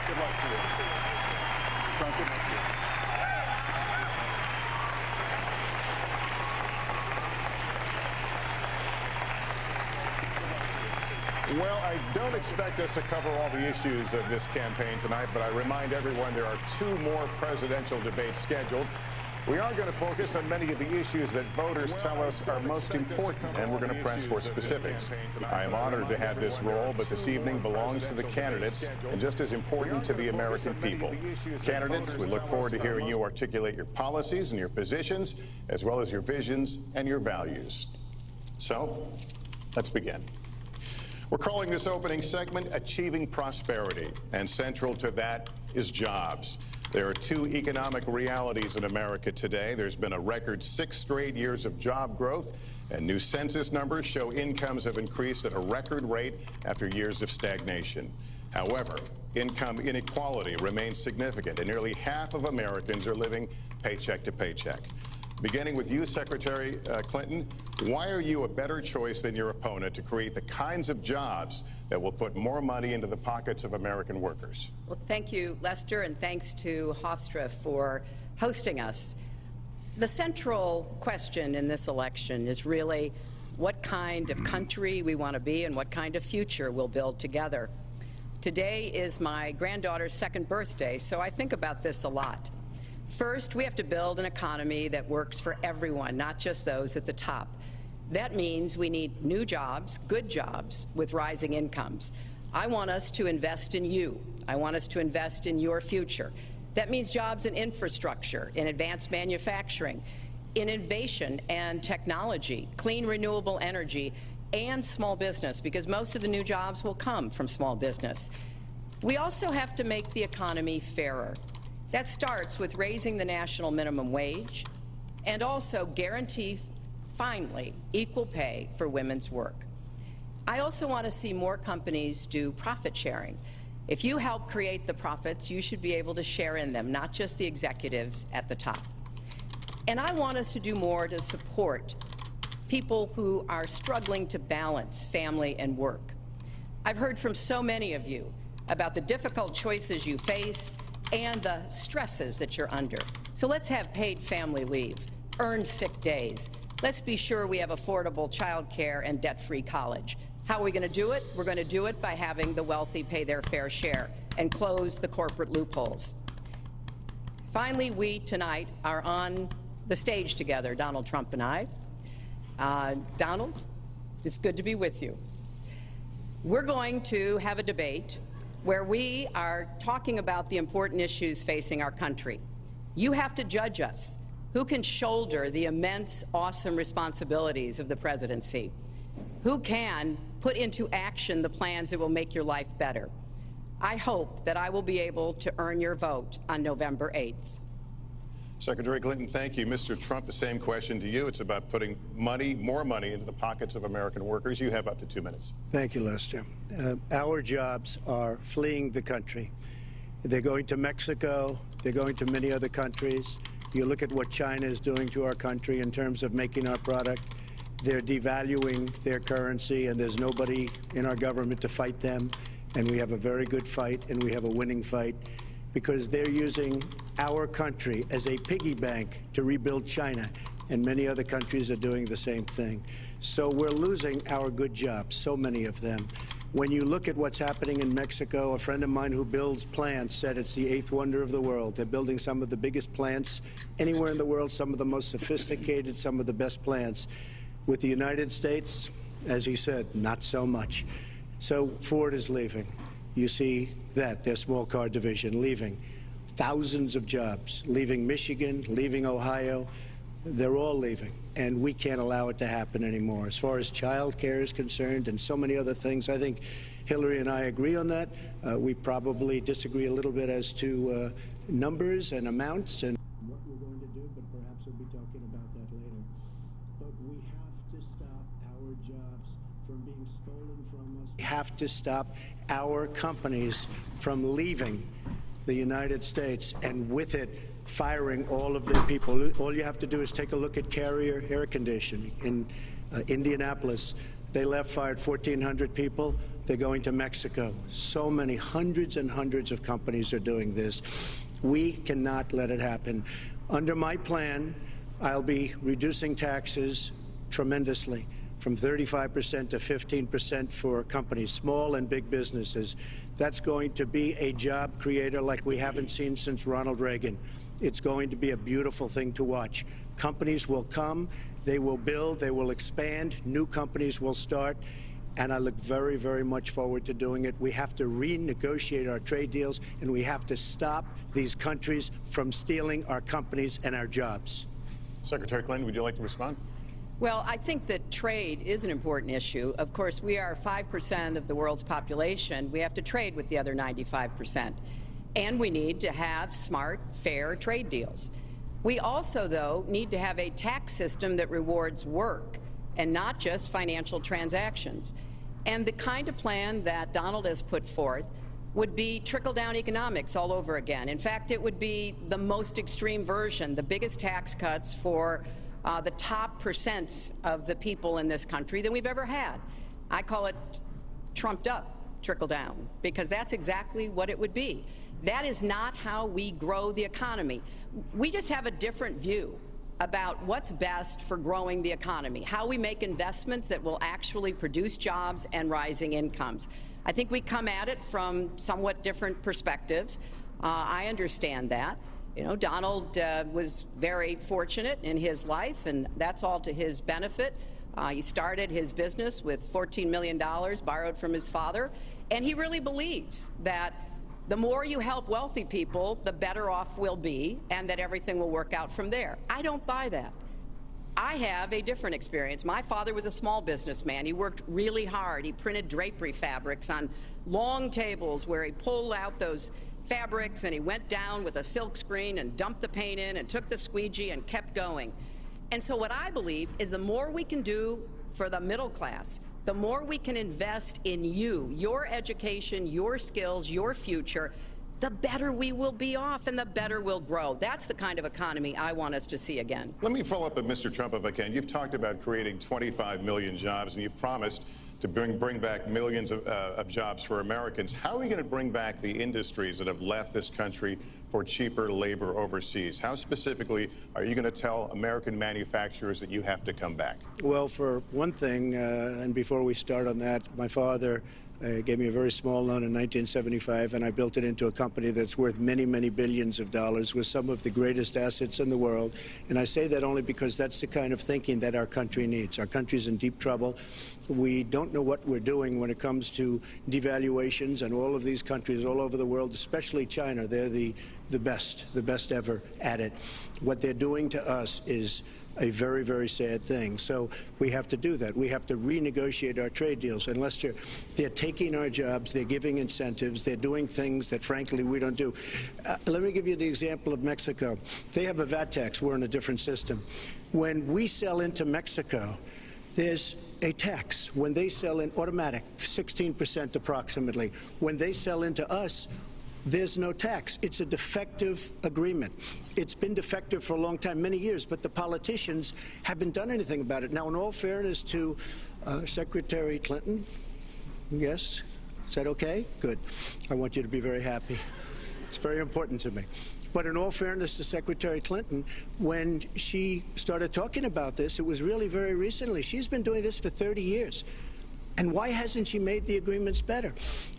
Good luck to you. Trump, good luck to you. Well, I don't expect us to cover all the issues of this campaign tonight, but I remind everyone there are 2 more presidential debates scheduled. We are going to focus on many of the issues that voters tell us are most important, and we're going to press for specifics. I am honored to have this role, but this evening belongs to the candidates and just as important to the American people. Candidates, we look forward to hearing you articulate your policies and your positions, as well as your visions and your values. So, let's begin. We're calling this opening segment Achieving Prosperity, and central to that is jobs. There are 2 economic realities in America today. There's been a record 6 straight years of job growth, and new census numbers show incomes have increased at a record rate after years of stagnation. However, income inequality remains significant, and nearly half of Americans are living paycheck to paycheck. Beginning with you, Secretary Clinton, why are you a better choice than your opponent to create the kinds of jobs that will put more money into the pockets of American workers? Well, thank you, Lester, and thanks to Hofstra for hosting us. The central question in this election is really what kind of country we want to be and what kind of future we'll build together. Today is my granddaughter's 2nd birthday, so I think about this a lot. First, we have to build an economy that works for everyone, not just those at the top. That means we need new jobs, good jobs, with rising incomes. I want us to invest in you. I want us to invest in your future. That means jobs in infrastructure, in advanced manufacturing, in innovation and technology, clean renewable energy, and small business, because most of the new jobs will come from small business. We also have to make the economy fairer. That starts with raising the national minimum wage and also guarantee, finally, equal pay for women's work. I also want to see more companies do profit sharing. If you help create the profits, you should be able to share in them, not just the executives at the top. And I want us to do more to support people who are struggling to balance family and work. I've heard from so many of you about the difficult choices you face and the stresses that you're under. So let's have paid family leave, earned sick days. Let's be sure we have affordable child care and debt-free college. How are we going to do it? We're going to do it by having the wealthy pay their fair share and close the corporate loopholes. Finally, we tonight are on the stage together, Donald Trump and I. Donald, it's good to be with you. We're going to have a debate where we are talking about the important issues facing our country. You have to judge us. Who can shoulder the immense, awesome responsibilities of the presidency? Who can put into action the plans that will make your life better? I hope that I will be able to earn your vote on November 8th. Secretary Clinton, thank you. Mr. Trump, the same question to you. It's about putting more money into the pockets of American workers. You have up to 2 minutes. Thank you, Lester. Our jobs are fleeing the country. They're going to Mexico. They're going to many other countries. You look at what China is doing to our country in terms of making our product. They're devaluing their currency, and there's nobody in our government to fight them. And we have a very good fight, and we have a winning fight, because they're using our country as a piggy bank to rebuild China, and many other countries are doing the same thing. So we're losing our good jobs, so many of them. When you look at what's happening in Mexico, a friend of mine who builds plants said it's the 8th wonder of the world. They're building some of the biggest plants anywhere in the world, some of the most sophisticated, some of the best plants. With the United States, as he said, not so much. So Ford is leaving. You see that, their small car division leaving. Thousands of jobs, leaving Michigan, leaving Ohio. They're all leaving, and we can't allow it to happen anymore. As far as child care is concerned and so many other things, I think Hillary and I agree on that. We probably disagree a little bit as to numbers and amounts and what we're going to do, but perhaps we'll be talking about that later. But we have to stop our jobs from being stolen from us. We have to stop our companies from leaving the United States, and with it, firing all of their people. All you have to do is take a look at Carrier Air Conditioning in Indianapolis. They fired 1,400 people. They're going to Mexico. So many, hundreds and hundreds of companies are doing this. We cannot let it happen. Under my plan, I'll be reducing taxes tremendously, from 35% to 15% for companies, small and big businesses. That's going to be a job creator like we haven't seen since Ronald Reagan. It's going to be a beautiful thing to watch. Companies will come, they will build, they will expand, new companies will start, and I look very, very much forward to doing it. We have to renegotiate our trade deals, and we have to stop these countries from stealing our companies and our jobs. Secretary Clinton, would you like to respond? Well, I think that trade is an important issue. Of course, we are 5% of the world's population. We have to trade with the other 95%. And we need to have smart, fair trade deals. We also, though, need to have a tax system that rewards work and not just financial transactions. And the kind of plan that Donald has put forth would be trickle-down economics all over again. In fact, it would be the most extreme version, the biggest tax cuts for the top percent of the people in this country than we've ever had. I call it trumped up trickle-down, because that's exactly what it would be. That is not how we grow the economy. We just have a different view about what's best for growing the economy, how we make investments that will actually produce jobs and rising incomes. I think we come at it from somewhat different perspectives. I understand that. You know, Donald was very fortunate in his life, and that's all to his benefit. He started his business with $14 million borrowed from his father, and he really believes that the more you help wealthy people, the better off we'll be, and that everything will work out from there. I don't buy that. I have a different experience. My father was a small businessman. He worked really hard. He printed drapery fabrics on long tables where he pulled out those fabrics and he went down with a silk screen and dumped the paint in and took the squeegee and kept going. And so what I believe is the more we can do for the middle class, the more we can invest in you, your education, your skills, your future, the better we will be off and the better we'll grow. That's the kind of economy I want us to see again. Let me follow up with Mr. Trump if I can. You've talked about creating 25 million jobs, and you've promised to bring back millions of jobs for Americans. How are you going to bring back the industries that have left this country for cheaper labor overseas? How specifically are you going to tell American manufacturers that you have to come back? Well, for one thing, and before we start on that, my father gave me a very small loan in 1975, and I built it into a company that's worth many, many billions of dollars with some of the greatest assets in the world. And I say that only because that's the kind of thinking that our country needs. Our country's in deep trouble. We don't know what we're doing when it comes to devaluations, and all of these countries all over the world, especially China, they're the best ever at it. What they're doing to us is a very, very sad thing. So we have to do that. We have to renegotiate our trade deals. And Lester, they're taking our jobs, they're giving incentives, they're doing things that, frankly, we don't do. Let me give you the example of Mexico. They have a VAT tax. We're in a different system. When we sell into Mexico, there's a tax. When they sell in, automatic, 16% approximately. When they sell into us, there's no tax. It's a defective agreement. It's been defective for a long time, many years, but the politicians haven't done anything about it. Now, in all fairness to Secretary Clinton, yes, is that okay? Good. I want you to be very happy. It's very important to me. But in all fairness to Secretary Clinton, when she started talking about this, it was really very recently. She's been doing this for 30 years. And why hasn't she made the agreements better?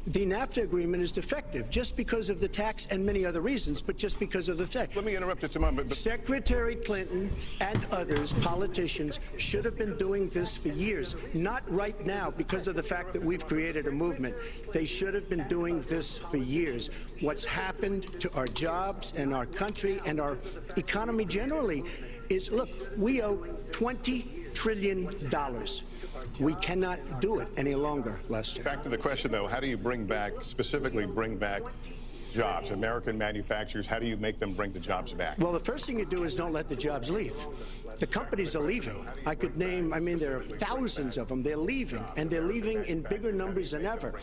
The NAFTA agreement is defective just because of the tax and many other reasons, but just because of the fact. Let me interrupt just a moment. Secretary Clinton and others, politicians, should have been doing this for years, not right now because of the fact that we've created a movement. They should have been doing this for years. What's happened to our jobs and our country and our economy generally is, look, we owe $20 trillion. We cannot do it any longer, Lester. Back to the question, though, how do you specifically bring back jobs, American manufacturers? How do you make them bring the jobs back? Well, the first thing you do is don't let the jobs leave. The companies are leaving. I could name, there are thousands of them. They're leaving, and they're leaving in bigger numbers than ever.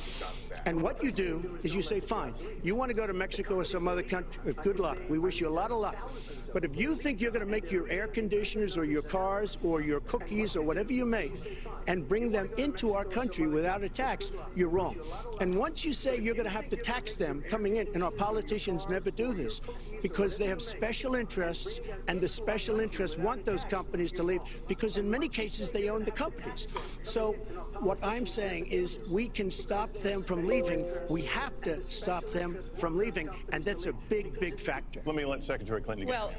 And what you do is you say, fine, you want to go to Mexico or some other country, good luck. We wish you a lot of luck. But if you think you're going to make your air conditioners or your cars or your cookies or whatever you make and bring them into our country without a tax, you're wrong. And once you say you're going to have to tax them coming in, and our politicians never do this because they have special interests, and the special interests want those companies to leave because in many cases they own the companies. So what I'm saying is we can stop them from leaving. We have to stop them from leaving, and that's a big, big factor. Let me let Secretary Clinton again. Well,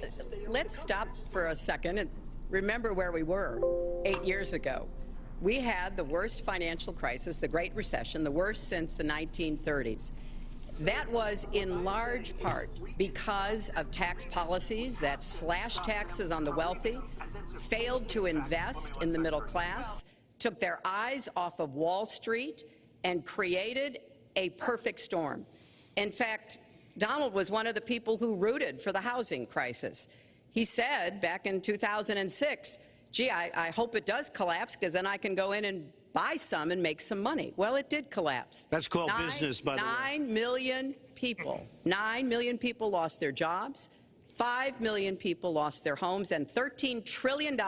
let's stop for a second and remember where we were 8 years ago. We had the worst financial crisis, the Great Recession, the worst since the 1930s. That was in large part because of tax policies that slashed taxes on the wealthy, failed to invest in the middle class, took their eyes off of Wall Street, and created a perfect storm. In fact, Donald was one of the people who rooted for the housing crisis. He said back in 2006, gee, I hope it does collapse because then I can go in and buy some and make some money. Well, it did collapse. That's called business, by the way. 9 million people lost their jobs, 5 million people lost their homes, and $13 trillion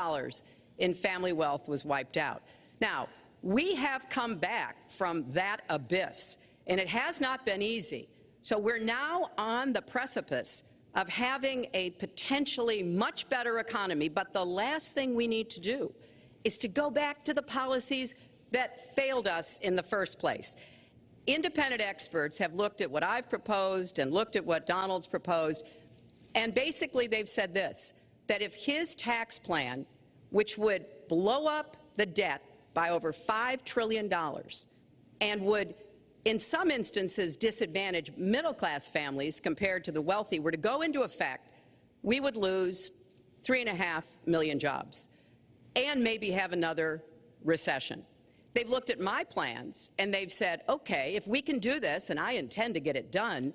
in family wealth was wiped out. Now, we have come back from that abyss, and it has not been easy. So we're now on the precipice of having a potentially much better economy, but the last thing we need to do is to go back to the policies that failed us in the first place. Independent experts have looked at what I've proposed and looked at what Donald's proposed, and basically they've said this, that if his tax plan, which would blow up the debt by over $5 trillion and would in some instances disadvantage middle-class families compared to the wealthy, were to go into effect, we would lose 3.5 million jobs and maybe have another recession. They've looked at my plans and they've said, okay, if we can do this, and I intend to get it done,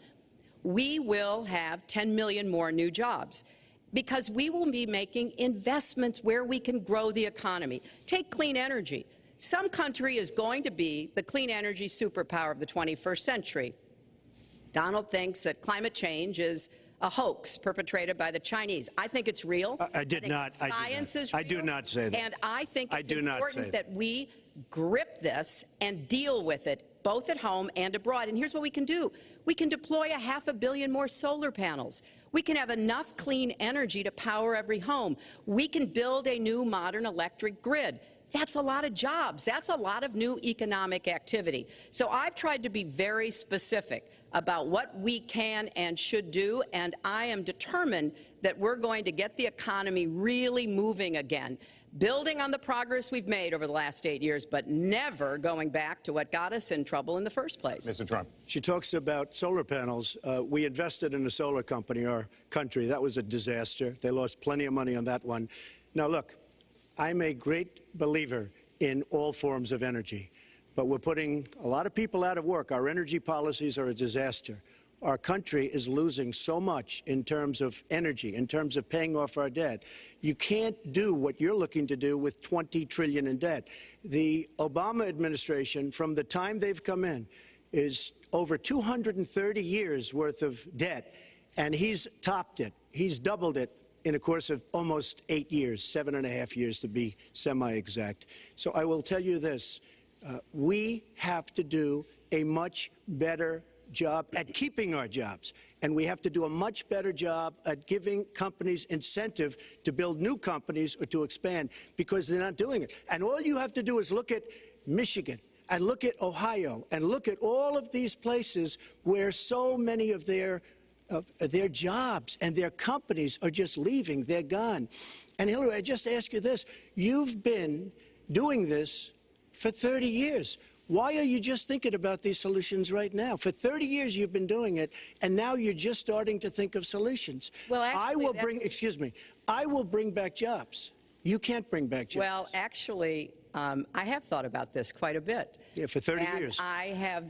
we will have 10 million more new jobs because we will be making investments where we can grow the economy. Take clean energy. Some country is going to be the clean energy superpower of the 21st century. Donald thinks that climate change is a hoax perpetrated by the Chinese. I think it's real. I did not. Science is real. I do not say that. And I think it's important that we grip this and deal with it, both at home and abroad. And here's what we can do. We can deploy 500 million more solar panels. We can have enough clean energy to power every home. We can build a new modern electric grid. That's a lot of jobs. That's a lot of new economic activity. So I've tried to be very specific about what we can and should do, and I am determined that we're going to get the economy really moving again, building on the progress we've made over the last 8 years, but never going back to what got us in trouble in the first place. Mr. Trump. She talks about solar panels. We invested in a solar company, our country. That was a disaster. They lost plenty of money on that one. Now, look, I'm a great believer in all forms of energy, but we're putting a lot of people out of work. Our energy policies are a disaster. Our country is losing so much in terms of energy, in terms of paying off our debt. You can't do what you're looking to do with $20 trillion in debt. The Obama administration, from the time they've come in, is over 230 years worth of debt, and he's topped it. He's doubled it in a course of almost 8 years, 7.5 years to be semi-exact. So I will tell you this, we have to do a much better job at keeping our jobs, and we have to do a much better job at giving companies incentive to build new companies or to expand, because they're not doing it. And all you have to do is look at Michigan and look at Ohio and look at all of these places where so many of their jobs and their companies are just leaving. They're gone. And Hillary, I just ask you this. You've been doing this for 30 years. Why are you just thinking about these solutions right now? For 30 years you've been doing it, and now you're just starting to think of solutions. Well, actually, I will bring back jobs. You can't bring back jobs. Well, actually, I have thought about this quite a bit. Yeah, for 30 and years. I have,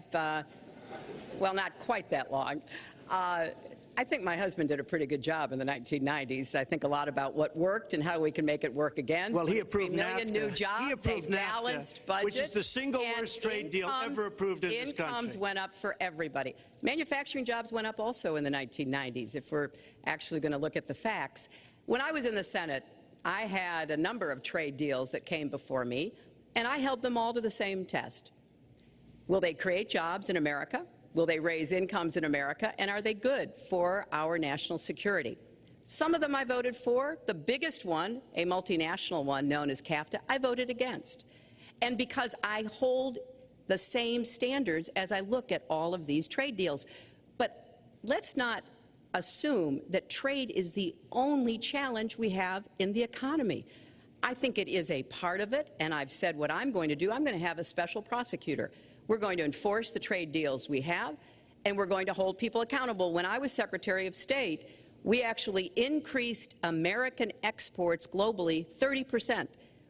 well, not quite that long. I think my husband did a pretty good job in the 1990s. I think a lot about what worked and how we can make it work again. Well, he approved 3 million NAFTA. new jobs, He approved a balanced NAFTA, budget, which is the single worst trade deal ever approved in this country. Incomes went up for everybody. Manufacturing jobs went up also in the 1990s, if we're actually going to look at the facts. When I was in the Senate, I had a number of trade deals that came before me, and I held them all to the same test. Will they create jobs in America? Will they raise incomes in America? And are they good for our national security? Some of them I voted for. The biggest one, a multinational one known as CAFTA, I voted against. And because I hold the same standards as I look at all of these trade deals. But let's not assume that trade is the only challenge we have in the economy. I think it is a part of it, and I've said what I'm going to do. I'm going to have a special prosecutor. We're going to enforce the trade deals we have, and we're going to hold people accountable. When I was Secretary of State, we actually increased American exports globally 30%.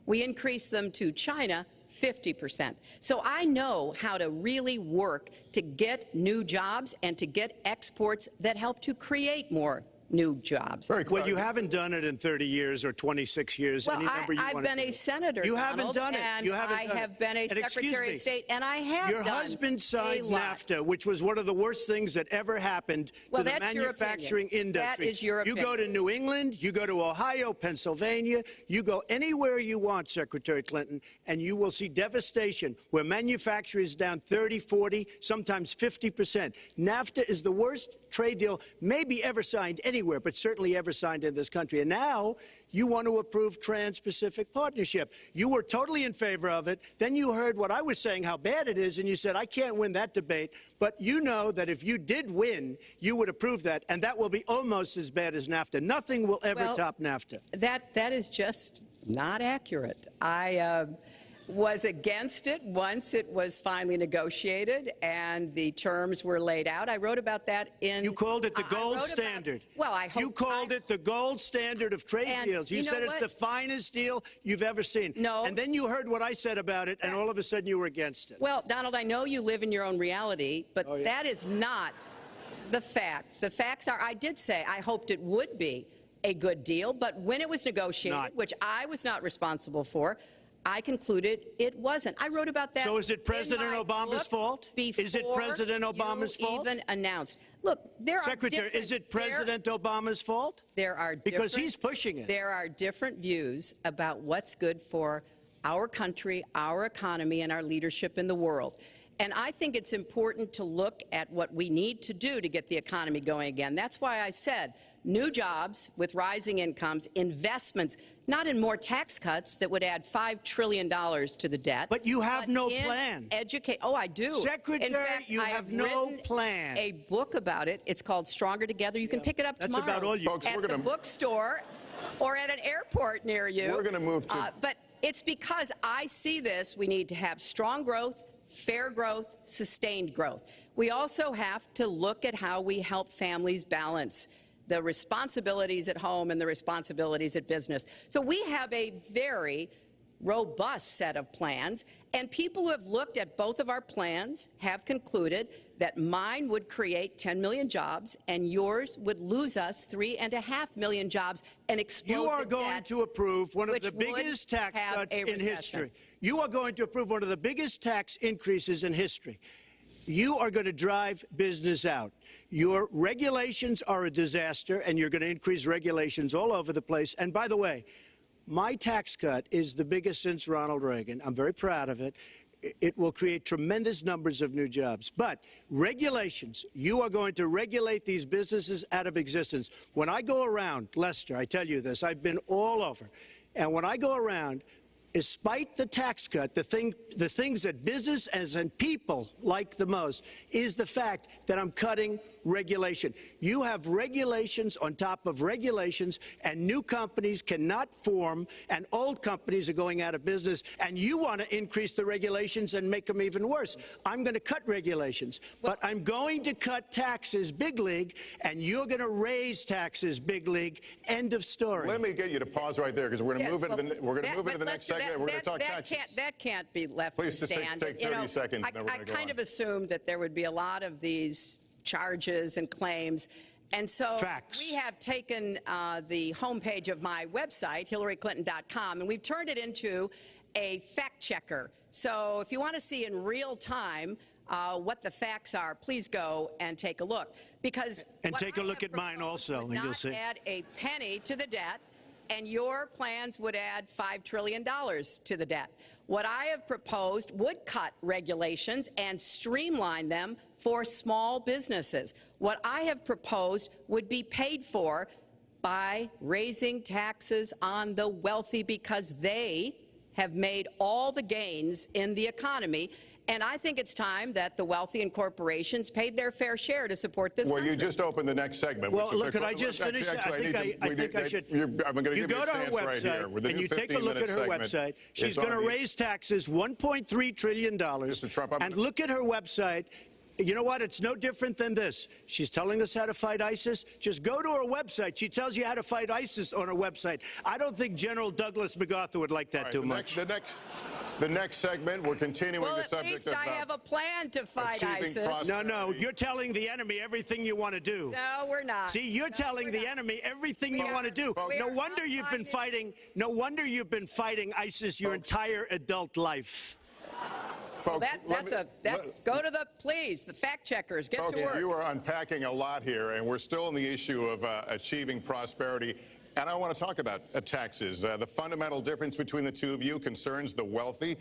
We increased them to China 50%. So I know how to really work to get new jobs and to get exports that help to create more new jobs. Well, you haven't done it in 30 years or 26 years. Well, any number you I've want been to a senator, You Donald, haven't done it. And you haven't I done have it. been a And Secretary of State, and I have Your done husband signed a lot. NAFTA, which was one of the worst things that ever happened Well, to the that's your manufacturing opinion. industry. That is your You go opinion. to New England, you go to Ohio, Pennsylvania, you go anywhere you want, Secretary Clinton, and you will see devastation where manufacturing is down 30, 40, sometimes 50%. NAFTA is the worst trade deal maybe ever signed anywhere, but certainly ever signed in this country. And now you want to approve Trans-Pacific Partnership. You were totally in favor of it. Then you heard what I was saying, how bad it is, and you said, I can't win that debate. But you know that if you did win, you would approve that, and that will be almost as bad as NAFTA. Nothing will ever top NAFTA. That is just not accurate. I was against it once it was finally negotiated and the terms were laid out. I wrote about that in... You called it the gold standard. Well, I hope... You called it the gold standard of trade deals. You said it's the finest deal you've ever seen. No. And then you heard what I said about it, and all of a sudden you were against it. Well, Donald, I know you live in your own reality, but that is not the facts. The facts are, I did say I hoped it would be a good deal, but when it was negotiated, which I was not responsible for, I concluded it wasn't. I wrote about that. So is it President Obama's fault? Is it President Obama's fault? Even announced. Look, there are Secretary, is it President Obama's fault? There are because he's pushing it. There are different views about what's good for our country, our economy, and our leadership in the world. And I think it's important to look at what we need to do to get the economy going again. That's why I said new jobs with rising incomes, investments, not in more tax cuts that would add $5 trillion to the debt. But you have no plan. Oh, I do. Secretary, in fact, you have no plan. A book about it. It's called Stronger Together. You can pick it up tomorrow. That's about all you... Folks, at the bookstore or at an airport near you. We're going to move to... But it's because I see this. We need to have strong growth, fair growth, sustained growth. We also have to look at how we help families balance the responsibilities at home and the responsibilities at business. So we have a very robust set of plans, and people who have looked at both of our plans have concluded that mine would create 10 million jobs and yours would lose us 3.5 million jobs and explode You are the going debt, to approve one of the which biggest would tax have cuts a in recession. history. You are going to approve one of the biggest tax increases in history. You are going to drive business out. Your regulations are a disaster, and you're going to increase regulations all over the place. And by the way, my tax cut is the biggest since Ronald Reagan. I'm very proud of it. It will create tremendous numbers of new jobs. But regulations, you are going to regulate these businesses out of existence. When I go around, Lester, I tell you this, I've been all over. And when I go around, despite the tax cut, the things that business and people like the most is the fact that I'm cutting regulation. You have regulations on top of regulations, and new companies cannot form, and old companies are going out of business, and you want to increase the regulations and make them even worse. I'm going to cut regulations, but I'm going to cut taxes big league, and you're going to raise taxes big league. End of story. Let me get you to pause right there, because we're going to move into the next segment. We're going to talk taxes. That can't be left Please to just stand. take 30 seconds. I kind of assumed that there would be a lot of these charges and claims. And so Facts. we have taken the homepage of my website, HillaryClinton.com, and we've turned it into a fact checker. So if you want to see in real time what the facts are, please go and take a look. Because and take a look at mine also, and you'll see. Add a penny to the debt, and your plans would add $5 trillion to the debt. What I have proposed would cut regulations and streamline them for small businesses. What I have proposed would be paid for by raising taxes on the wealthy, because they have made all the gains in the economy. And I think it's time that the wealthy and corporations paid their fair share to support this country. Well, you just opened the next segment. Well, look, could I just finish? I think I should. I'm going to give you go a to her chance right here. website, and you take a look at her website. She's going to raise taxes $1.3 trillion. Mr. Trump, and look at her website. You know what? It's no different than this. She's telling us how to fight ISIS. Just go to her website. She tells you how to fight ISIS on her website. I don't think General Douglas MacArthur would like that too much. The next segment, we're continuing the subject of... Well, at least I have a plan to fight ISIS. No, you're telling the enemy everything you want to do. No, we're not. See, you're telling the enemy everything you want to do. No wonder you've been fighting. No wonder you've been fighting ISIS your entire adult life. Folks, go to the fact checkers. Get to work. You are unpacking a lot here, and we're still on the issue of achieving prosperity. And I want to talk about taxes. The fundamental difference between the two of you concerns the wealthy.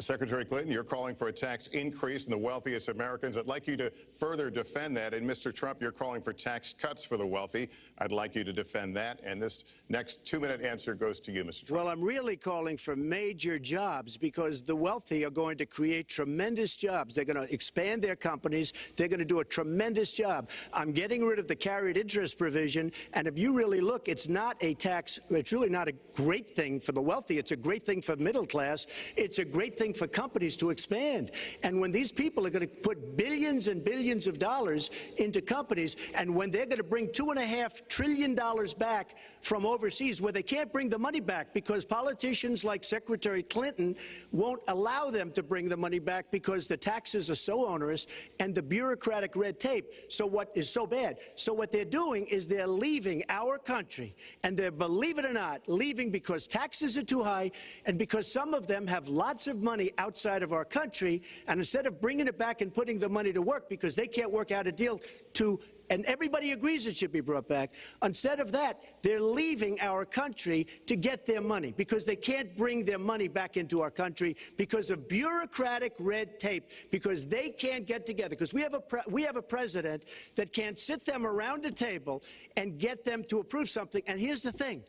Secretary Clinton, you're calling for a tax increase in the wealthiest Americans. I'd like you to further defend that. And Mr. Trump, you're calling for tax cuts for the wealthy. I'd like you to defend that. And this next 2-minute answer goes to you, Mr. Trump. Well, I'm really calling for major jobs, because the wealthy are going to create tremendous jobs. They're going to expand their companies. They're going to do a tremendous job. I'm getting rid of the carried interest provision. And if you really look, it's not a tax. It's really not a great thing for the wealthy. It's a great thing for the middle class. It's a great thing for companies to expand. And when these people are going to put billions and billions of dollars into companies, and when they're going to bring $2.5 trillion back from overseas, where they can't bring the money back because politicians like Secretary Clinton won't allow them to bring the money back because the taxes are so onerous and the bureaucratic red tape. So what is so bad? So what they're doing is they're leaving our country, and they're, believe it or not, leaving because taxes are too high and because some of them have lots of money outside of our country, and instead of bringing it back and putting the money to work because they can't work out a deal to, and everybody agrees it should be brought back, instead of that, they're leaving our country to get their money because they can't bring their money back into our country because of bureaucratic red tape, because they can't get together, because we have a president that can't sit them around a table and get them to approve something. And here's the thing.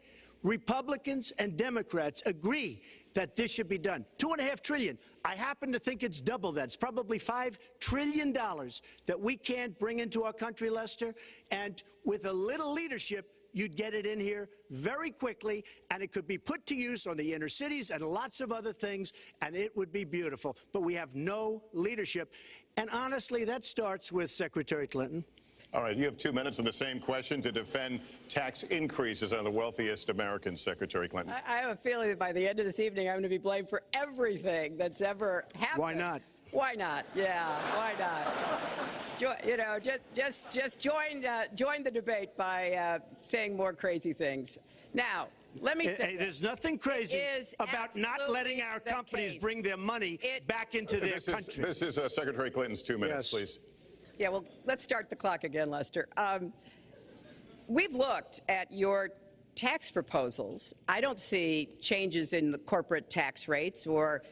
Republicans and Democrats agree that this should be done. $2.5 trillion. I happen to think it's double that. It's probably $5 trillion that we can't bring into our country, Lester. And with a little leadership, you'd get it in here very quickly, and it could be put to use on the inner cities and lots of other things, and it would be beautiful. But we have no leadership. And honestly, that starts with Secretary Clinton. All right, you have 2 minutes on the same question to defend tax increases on the wealthiest Americans, Secretary Clinton. I have a feeling that by the end of this evening, I'm going to be blamed for everything that's ever happened. Why not? Why not? Yeah, why not? You know, just join the debate by saying more crazy things. Now, let me say, there's nothing crazy about not letting our companies bring their money back into their country. This is Secretary Clinton's 2 minutes, please. Yeah, well, let's start the clock again, Lester. We've looked at your tax proposals. I don't see changes in the corporate tax rates or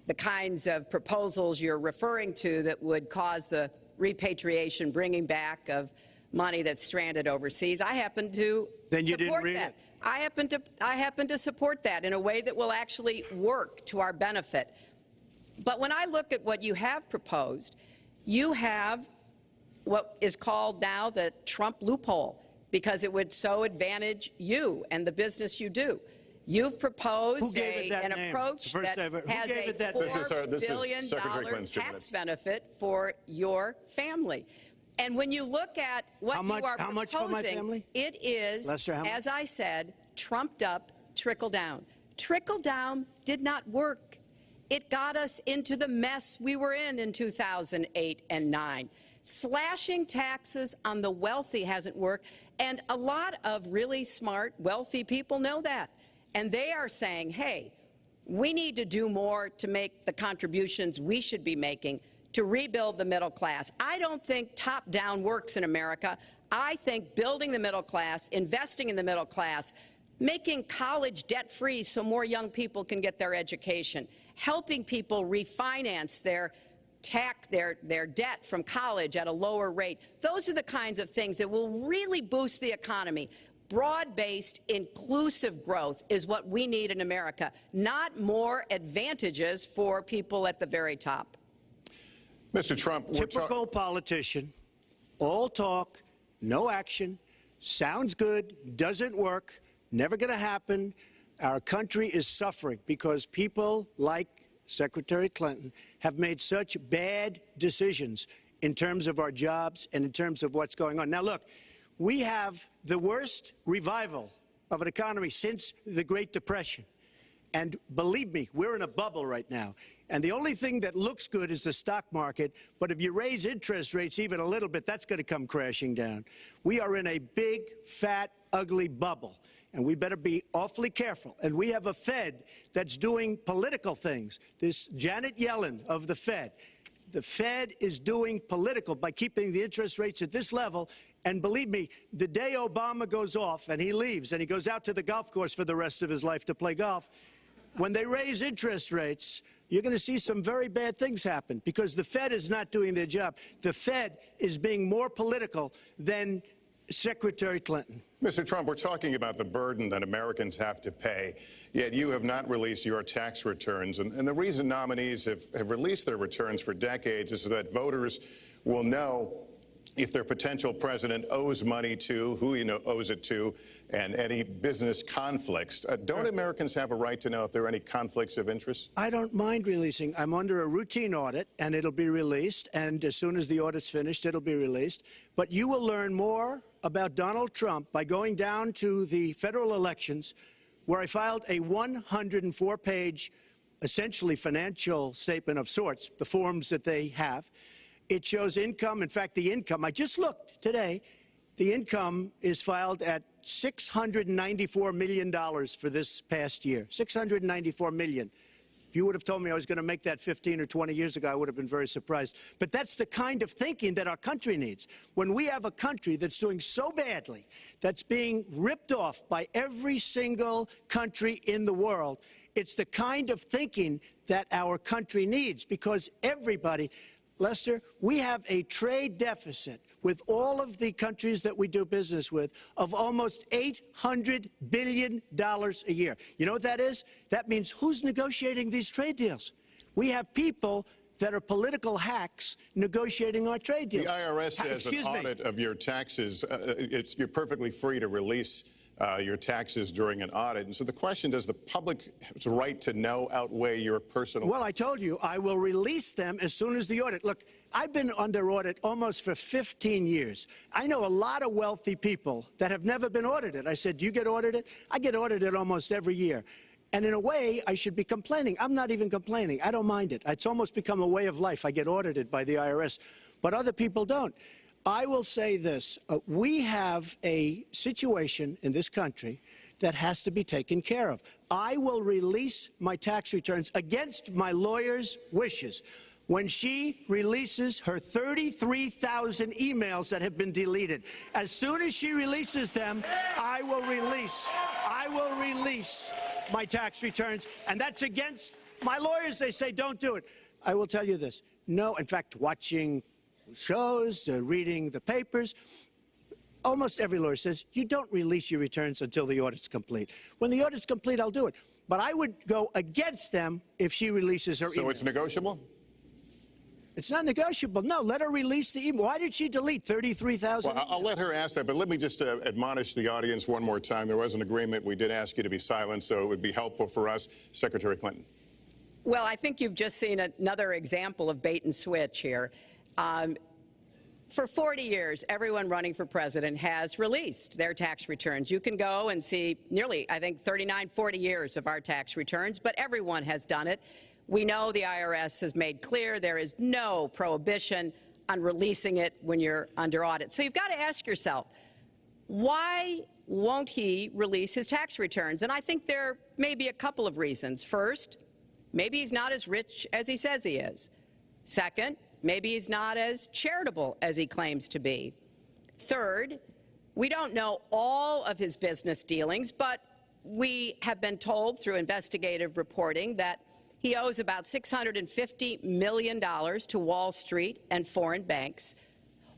the kinds of proposals you're referring to that would cause the repatriation, bringing back of money that's stranded overseas. I happen to support that. I happen to support that in a way that will actually work to our benefit. But when I look at what you have proposed, you have what is called now the Trump loophole, because it would so advantage you and the business you do. You've proposed an approach that has a $4 billion tax benefit for your family. And when you look at what you are proposing, it is, as I said, trumped up trickle down. Trickle down did not work. It got us into the mess we were in 2008 and 2009. Slashing taxes on the wealthy hasn't worked, and a lot of really smart, wealthy people know that. And they are saying, hey, we need to do more to make the contributions we should be making to rebuild the middle class. I don't think top-down works in America. I think building the middle class, investing in the middle class, making college debt-free so more young people can get their education, helping people refinance their debt from college at a lower rate. Those are the kinds of things that will really boost the economy. Broad-based, inclusive growth is what we need in America, not more advantages for people at the very top. Mr. Trump, typical politician, all talk, no action, sounds good, doesn't work, never going to happen. Our country is suffering because people like Secretary Clinton have made such bad decisions in terms of our jobs and in terms of what's going on. Now, look, we have the worst revival of an economy since the Great Depression. And believe me, we're in a bubble right now. And the only thing that looks good is the stock market. But if you raise interest rates even a little bit, that's going to come crashing down. We are in a big, fat, ugly bubble. And we better be awfully careful. And we have a Fed that's doing political things. This Janet Yellen of the Fed is doing political by keeping the interest rates at this level. And believe me, the day Obama goes off and he leaves and he goes out to the golf course for the rest of his life to play golf, when they raise interest rates, you're going to see some very bad things happen because the Fed is not doing their job. The Fed is being more political than Secretary Clinton. Mr. Trump, we're talking about the burden that Americans have to pay, yet you have not released your tax returns. And the reason nominees have released their returns for decades is that voters will know if their potential president owes money to, who he owes it to, and any business conflicts. Don't Americans have a right to know if there are any conflicts of interest? I don't mind releasing. I'm under a routine audit, and it'll be released. And as soon as the audit's finished, it'll be released. But you will learn more about Donald Trump by going down to the federal elections, where I filed a 104-page, essentially financial statement of sorts, the forms that they have. It shows income. In fact, the income, I just looked today, the income is filed at $694 million for this past year. $694 million. If you would have told me I was going to make that 15 or 20 years ago, I would have been very surprised. But that's the kind of thinking that our country needs. When we have a country that's doing so badly, that's being ripped off by every single country in the world, it's the kind of thinking that our country needs because everybody, Lester, we have a trade deficit with all of the countries that we do business with of almost $800 billion a year. You know what that is? That means who's negotiating these trade deals? We have people that are political hacks negotiating our trade deals. The IRS says an audit of your taxes, you're perfectly free to release your taxes during an audit. And so the question, does the public's right to know outweigh your personal? Well, I told you, I will release them as soon as the audit. Look, I've been under audit almost for 15 years. I know a lot of wealthy people that have never been audited. I said, do you get audited? I get audited almost every year. And in a way, I should be complaining. I'm not even complaining. I don't mind it. It's almost become a way of life. I get audited by the IRS, but other people don't. I will say this. We have a situation in this country that has to be taken care of. I will release my tax returns against my lawyer's wishes when she releases her 33,000 emails that have been deleted. As soon as she releases them, I will release my tax returns. And that's against my lawyers. They say, don't do it. I will tell you this. No, in fact, watching shows, reading the papers, almost every lawyer says, you don't release your returns until the audit's complete. When the audit's complete, I'll do it. But I would go against them if she releases her email. So it's negotiable? It's not negotiable. No, let her release the email. Why did she delete 33,000? Well, I'll let her ask that, but let me just admonish the audience one more time. There was an agreement. We did ask you to be silent, so it would be helpful for us. Secretary Clinton. Well, I think you've just seen another example of bait and switch here. For 40 years, everyone running for president has released their tax returns. You can go and see nearly, I think, 39, 40 years of our tax returns, but everyone has done it. We know the IRS has made clear there is no prohibition on releasing it when you're under audit. So you've got to ask yourself, why won't he release his tax returns? And I think there may be a couple of reasons. First, maybe he's not as rich as he says he is. Second, maybe he's not as charitable as he claims to be. Third, we don't know all of his business dealings, but we have been told through investigative reporting that he owes about $650 million to Wall Street and foreign banks.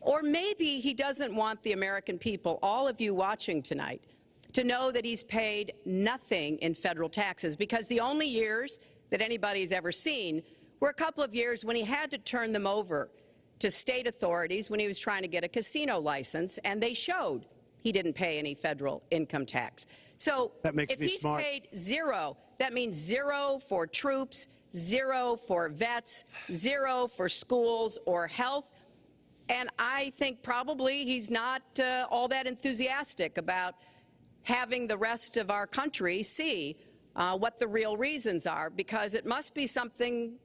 Or maybe he doesn't want the American people, all of you watching tonight, to know that he's paid nothing in federal taxes, because the only years that anybody's ever seen were a couple of years when he had to turn them over to state authorities when he was trying to get a casino license, and they showed he didn't pay any federal income tax. So if he's paid zero, that means zero for troops, zero for vets, zero for schools or health. And I think probably he's not all that enthusiastic about having the rest of our country see what the real reasons are, because it must be something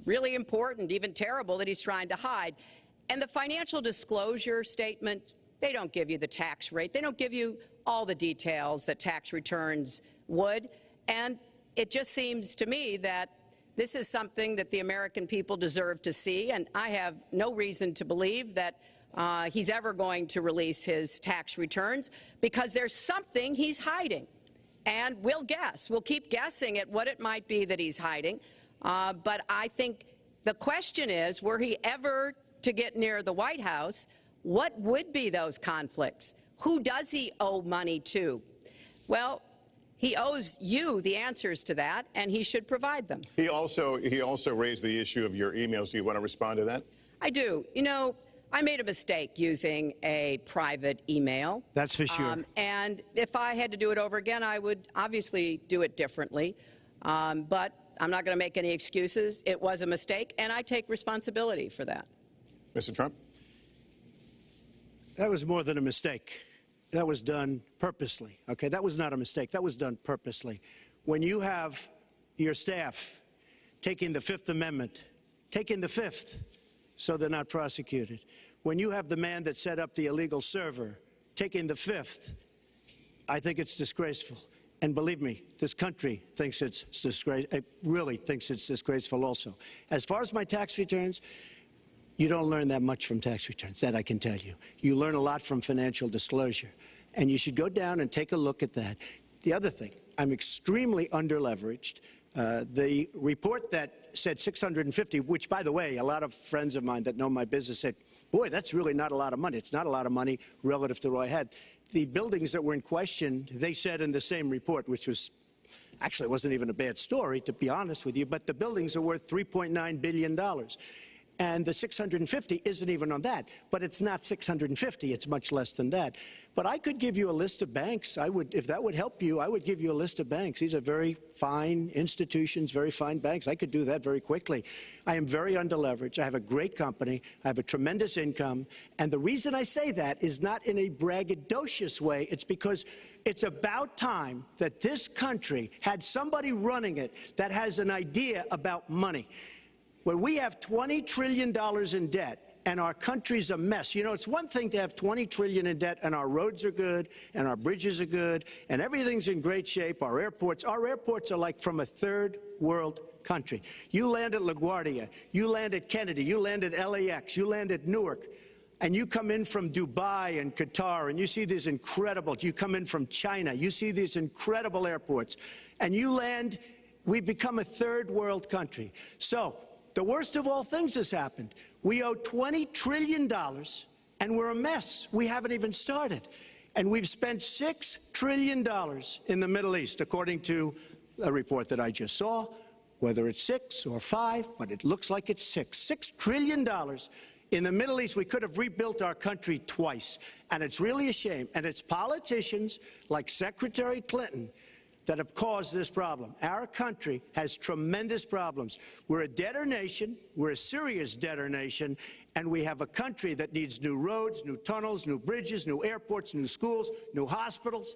really important, even terrible, that he's trying to hide. And the financial disclosure statement, they don't give you the tax rate. They don't give you all the details that tax returns would. And it just seems to me that this is something that the American people deserve to see, and I have no reason to believe that he's ever going to release his tax returns, because there's something he's hiding. And we'll guess. We'll keep guessing at what it might be that he's hiding. But I think the question is, were he ever to get near the White House, what would be those conflicts? Who does he owe money to? Well, he owes you the answers to that, and he should provide them. He also raised the issue of your emails. Do you want to respond to that? I do. You know, I made a mistake using a private email. That's for sure. And if I had to do it over again, I would obviously do it differently. But I'm not going to make any excuses. It was a mistake, and I take responsibility for that. Mr. Trump? That was more than a mistake. That was done purposely, okay? That was not a mistake. That was done purposely. When you have your staff taking the Fifth Amendment, taking the Fifth, so they're not prosecuted. When you have the man that set up the illegal server taking the Fifth, I think it's disgraceful. And believe me, this country thinks it's disgraceful. It really thinks it's disgraceful also. As far as my tax returns, you don't learn that much from tax returns, that I can tell you. You learn a lot from financial disclosure, and you should go down and take a look at that. The other thing, I'm extremely underleveraged. The report that said 650, which, by the way, a lot of friends of mine that know my business said, boy, that's really not a lot of money. It's not a lot of money relative to what I had. The buildings that were in question, they said in the same report, which was actually it wasn't even a bad story, to be honest with you, but the buildings are worth $3.9 billion. And the 650 isn't even on that. But it's not 650. It's much less than that. But I could give you a list of banks. I would, if that would help you, I would give you a list of banks. These are very fine institutions, very fine banks. I could do that very quickly. I am very underleveraged. I have a great company. I have a tremendous income. And the reason I say that is not in a braggadocious way. It's because it's about time that this country had somebody running it that has an idea about money. When we have $20 trillion in debt and our country's a mess. You know, it's one thing to have $20 trillion in debt and our roads are good and our bridges are good and everything's in great shape. Our airports are like from a third world country. You land at LaGuardia, you land at Kennedy, you land at LAX, you land at Newark, and you come in from Dubai and Qatar and you see these incredible, you come in from China, you see these incredible airports, and you land, we've become a third world country. So, the worst of all things has happened. We owe $20 trillion, and we're a mess. We haven't even started. And we've spent $6 trillion in the Middle East, according to a report that I just saw, whether it's 6 or 5, but it looks like it's 6. $6 trillion in the Middle East. We could have rebuilt our country twice. And it's really a shame. And it's politicians like Secretary Clinton that have caused this problem. Our country has tremendous problems. We're a debtor nation, we're a serious debtor nation, and we have a country that needs new roads, new tunnels, new bridges, new airports, new schools, new hospitals.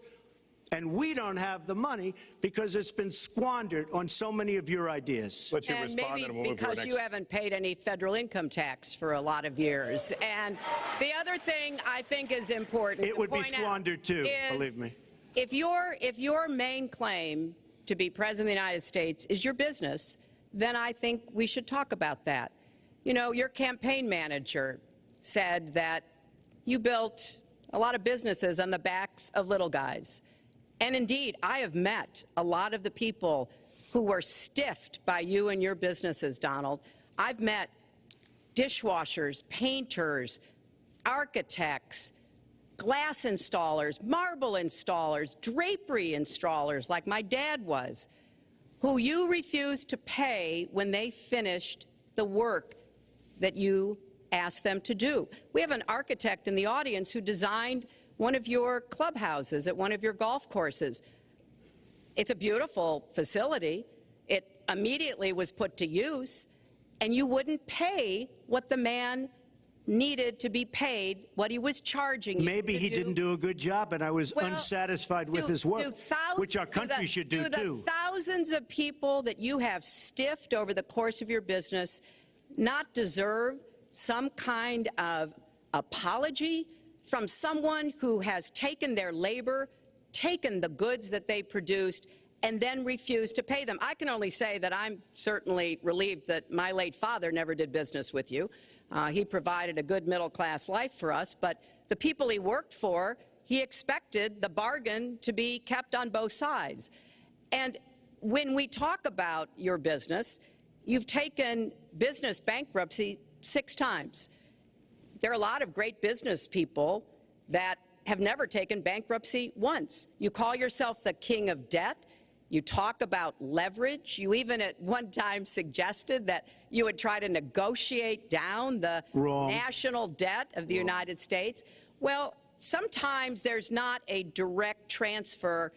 And we don't have the money because it's been squandered on so many of your ideas. Let you And respond, maybe and we'll move to our because next. you haven't paid any federal income tax for a lot of years. And the other thing I think is important It to would be point out squandered too, is believe me. If your main claim to be president of the United States is your business, then I think we should talk about that. You know, your campaign manager said that you built a lot of businesses on the backs of little guys. And indeed, I have met a lot of the people who were stiffed by you and your businesses, Donald. I've met dishwashers, painters, architects, glass installers, marble installers, drapery installers, like my dad was, who you refused to pay when they finished the work that you asked them to do. We have an architect in the audience who designed one of your clubhouses at one of your golf courses. It's a beautiful facility. It immediately was put to use, and you wouldn't pay what the man needed to be paid, what he was charging you. Maybe he didn't do a good job, and I was Well, unsatisfied with his work, which our country should do too. The thousands of people that you have stiffed over the course of your business not deserve some kind of apology from someone who has taken their labor, taken the goods that they produced, and then refused to pay them? I can only say that I'm certainly relieved that my late father never did business with you. He provided a good middle-class life for us, but the people he worked for, he expected the bargain to be kept on both sides. And when we talk about your business, you've taken business bankruptcy 6 times. There are a lot of great business people that have never taken bankruptcy once. You call yourself the king of debt. You talk about leverage. You even at one time suggested that you would try to negotiate down the national debt of the United States. Well, sometimes there's not a direct transfer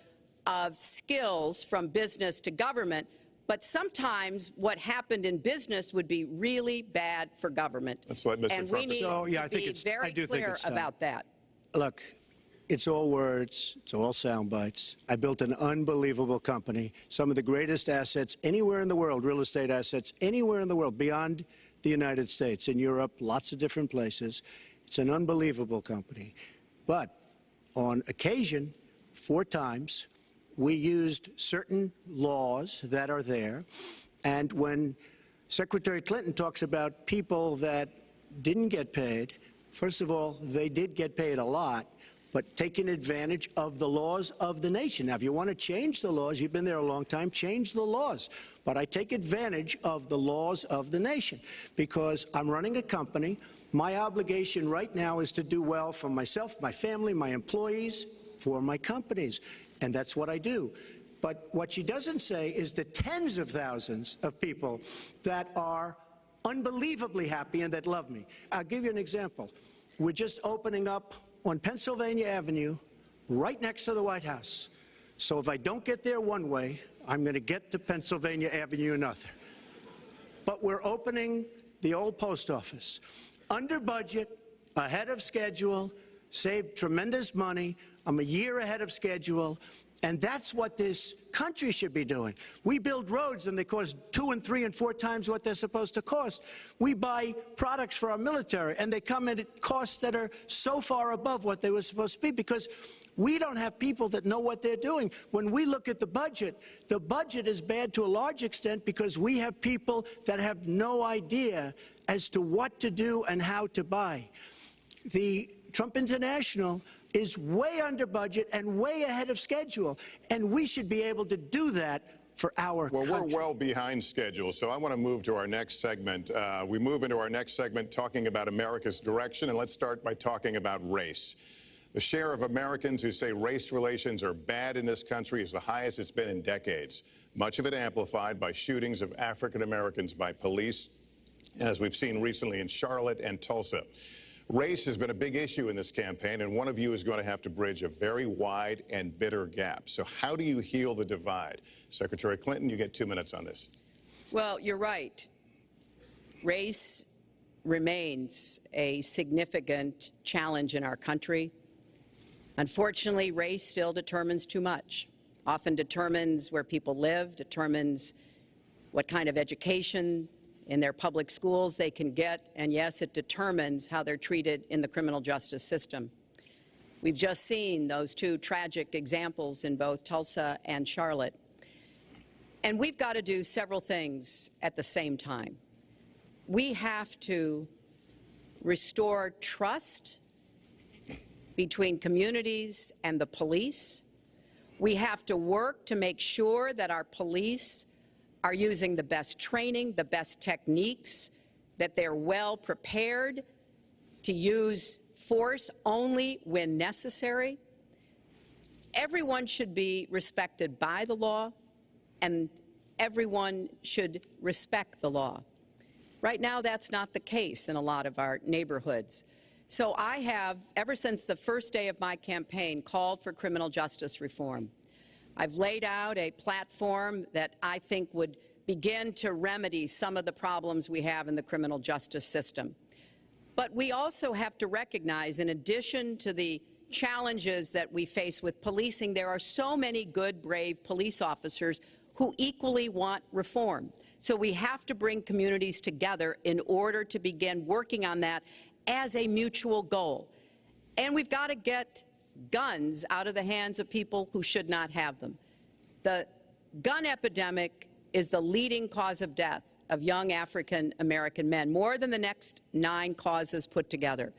of skills from business to government, but sometimes what happened in business would be really bad for government. Let's let Mr. And Trump. we need to be very clear about that. Look, it's all words. It's all sound bites. I built an unbelievable company, some of the greatest assets anywhere in the world, real estate assets anywhere in the world, beyond the United States, in Europe, lots of different places. It's an unbelievable company. But on occasion, 4 times, we used certain laws that are there. And when Secretary Clinton talks about people that didn't get paid, first of all, they did get paid a lot, but taking advantage of the laws of the nation. Now, if you want to change the laws, you've been there a long time, change the laws. But I take advantage of the laws of the nation because I'm running a company. My obligation right now is to do well for myself, my family, my employees, for my companies. And that's what I do. But what she doesn't say is the tens of thousands of people that are unbelievably happy and that love me. I'll give you an example. We're just opening up on Pennsylvania Avenue, right next to the White House. So if I don't get there one way, I'm going to get to Pennsylvania Avenue another. But we're opening the old post office. Under budget, ahead of schedule, saved tremendous money. I'm a year ahead of schedule. And that's what this country should be doing. We build roads and they cost 2 and 3 and 4 times what they're supposed to cost. We buy products for our military and they come at costs that are so far above what they were supposed to be because we don't have people that know what they're doing. When we look at the budget is bad to a large extent because we have people that have no idea as to what to do and how to buy. The Trump International is way under budget and way ahead of schedule, and we should be able to do that for our country. Well, we're well behind schedule, so I want to move to our next segment. We move into our next segment talking about America's direction, and let's start by talking about race. The share of Americans who say race relations are bad in this country is the highest it's been in decades, much of it amplified by shootings of African Americans by police, as we've seen recently in Charlotte and Tulsa. Race has been a big issue in this campaign, and one of you is going to have to bridge a very wide and bitter gap. So how do you heal the divide? Secretary Clinton, you get 2 minutes on this. Well, you're right. Race remains a significant challenge in our country. Unfortunately, race still determines too much, often determines where people live, determines what kind of education in their public schools they can get, and yes, it determines how they're treated in the criminal justice system. We've just seen those two tragic examples in both Tulsa and Charlotte. And we've got to do several things at the same time. We have to restore trust between communities and the police. We have to work to make sure that our police are using the best training, the best techniques, that they're well prepared to use force only when necessary. Everyone should be respected by the law, and everyone should respect the law. Right now, that's not the case in a lot of our neighborhoods. So I have, ever since the first day of my campaign, called for criminal justice reform. I've laid out a platform that I think would begin to remedy some of the problems we have in the criminal justice system. But we also have to recognize, in addition to the challenges that we face with policing, there are so many good, brave police officers who equally want reform. So we have to bring communities together in order to begin working on that as a mutual goal. And we've got to get guns out of the hands of people who should not have them. The gun epidemic is the leading cause of death of young African American men, more than the next 9 causes put together.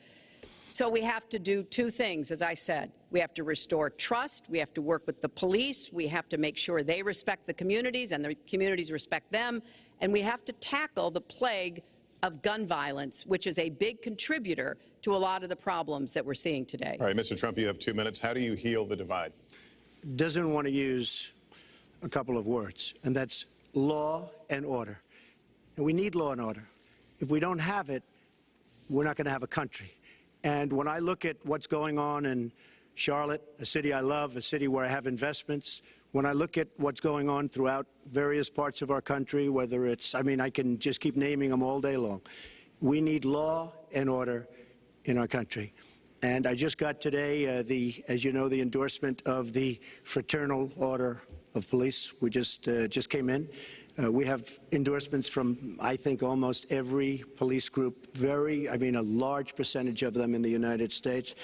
So we have to do two things, as I said. We have to restore trust. We have to work with the police. We have to make sure they respect the communities and the communities respect them. And we have to tackle the plague of gun violence, which is a big contributor to a lot of the problems that we're seeing today. All right, Mr. Trump, you have 2 minutes. How do you heal the divide? Doesn't want to use a couple of words, and that's law and order. And we need law and order. If we don't have it, we're not going to have a country. And when I look at what's going on in Charlotte, a city I love, a city where I have investments, when I look at what's going on throughout various parts of our country, whether it's, I mean, I can just keep naming them all day long. We need law and order in our country. And I just got today, as you know, the endorsement of the Fraternal Order of Police. We just came in. We have endorsements from, I think, almost every police group, a large percentage of them in the United States.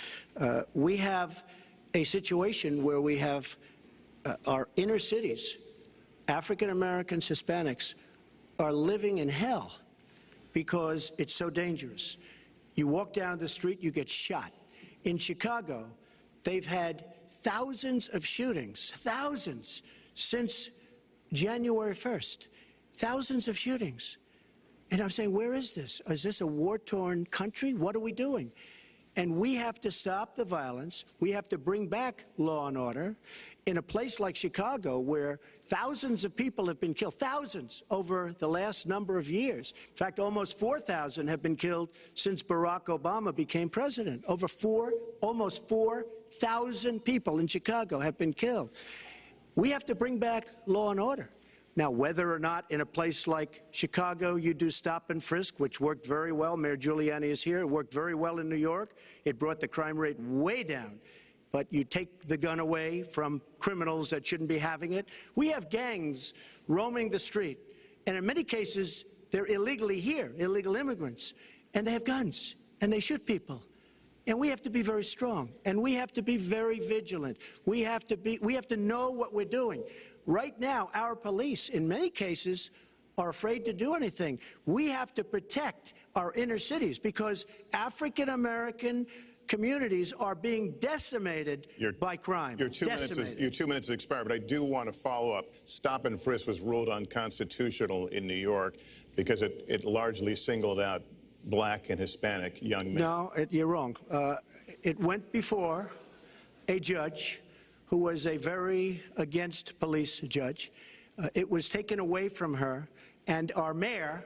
We have a situation where we have our inner cities, African Americans, Hispanics, are living in hell because it's so dangerous. You walk down the street, you get shot. In Chicago, they've had thousands of shootings, thousands, since January 1st. Thousands of shootings. And I'm saying, where is this? Is this a war-torn country? What are we doing? And we have to stop the violence. We have to bring back law and order. In a place like Chicago, where thousands of people have been killed, thousands over the last number of years. In fact, almost 4,000 have been killed since Barack Obama became president. Almost 4,000 people in Chicago have been killed. We have to bring back law and order. Now, whether or not in a place like Chicago you do stop and frisk, which worked very well, Mayor Giuliani is here, it worked very well in New York, it brought the crime rate way down. But you take the gun away from criminals that shouldn't be having it. We have gangs roaming the street, and in many cases, they're illegally here, illegal immigrants, and they have guns, and they shoot people. And we have to be very strong, and we have to be very vigilant. We have to know what we're doing. Right now, our police, in many cases, are afraid to do anything. We have to protect our inner cities because African-American communities are being decimated by crime. Your 2 minutes expired, but I do want to follow up. Stop and frisk was ruled unconstitutional in New York because it largely singled out Black and Hispanic young men. No, you're wrong. It went before a judge who was a very against police judge. It was taken away from her, and our mayor,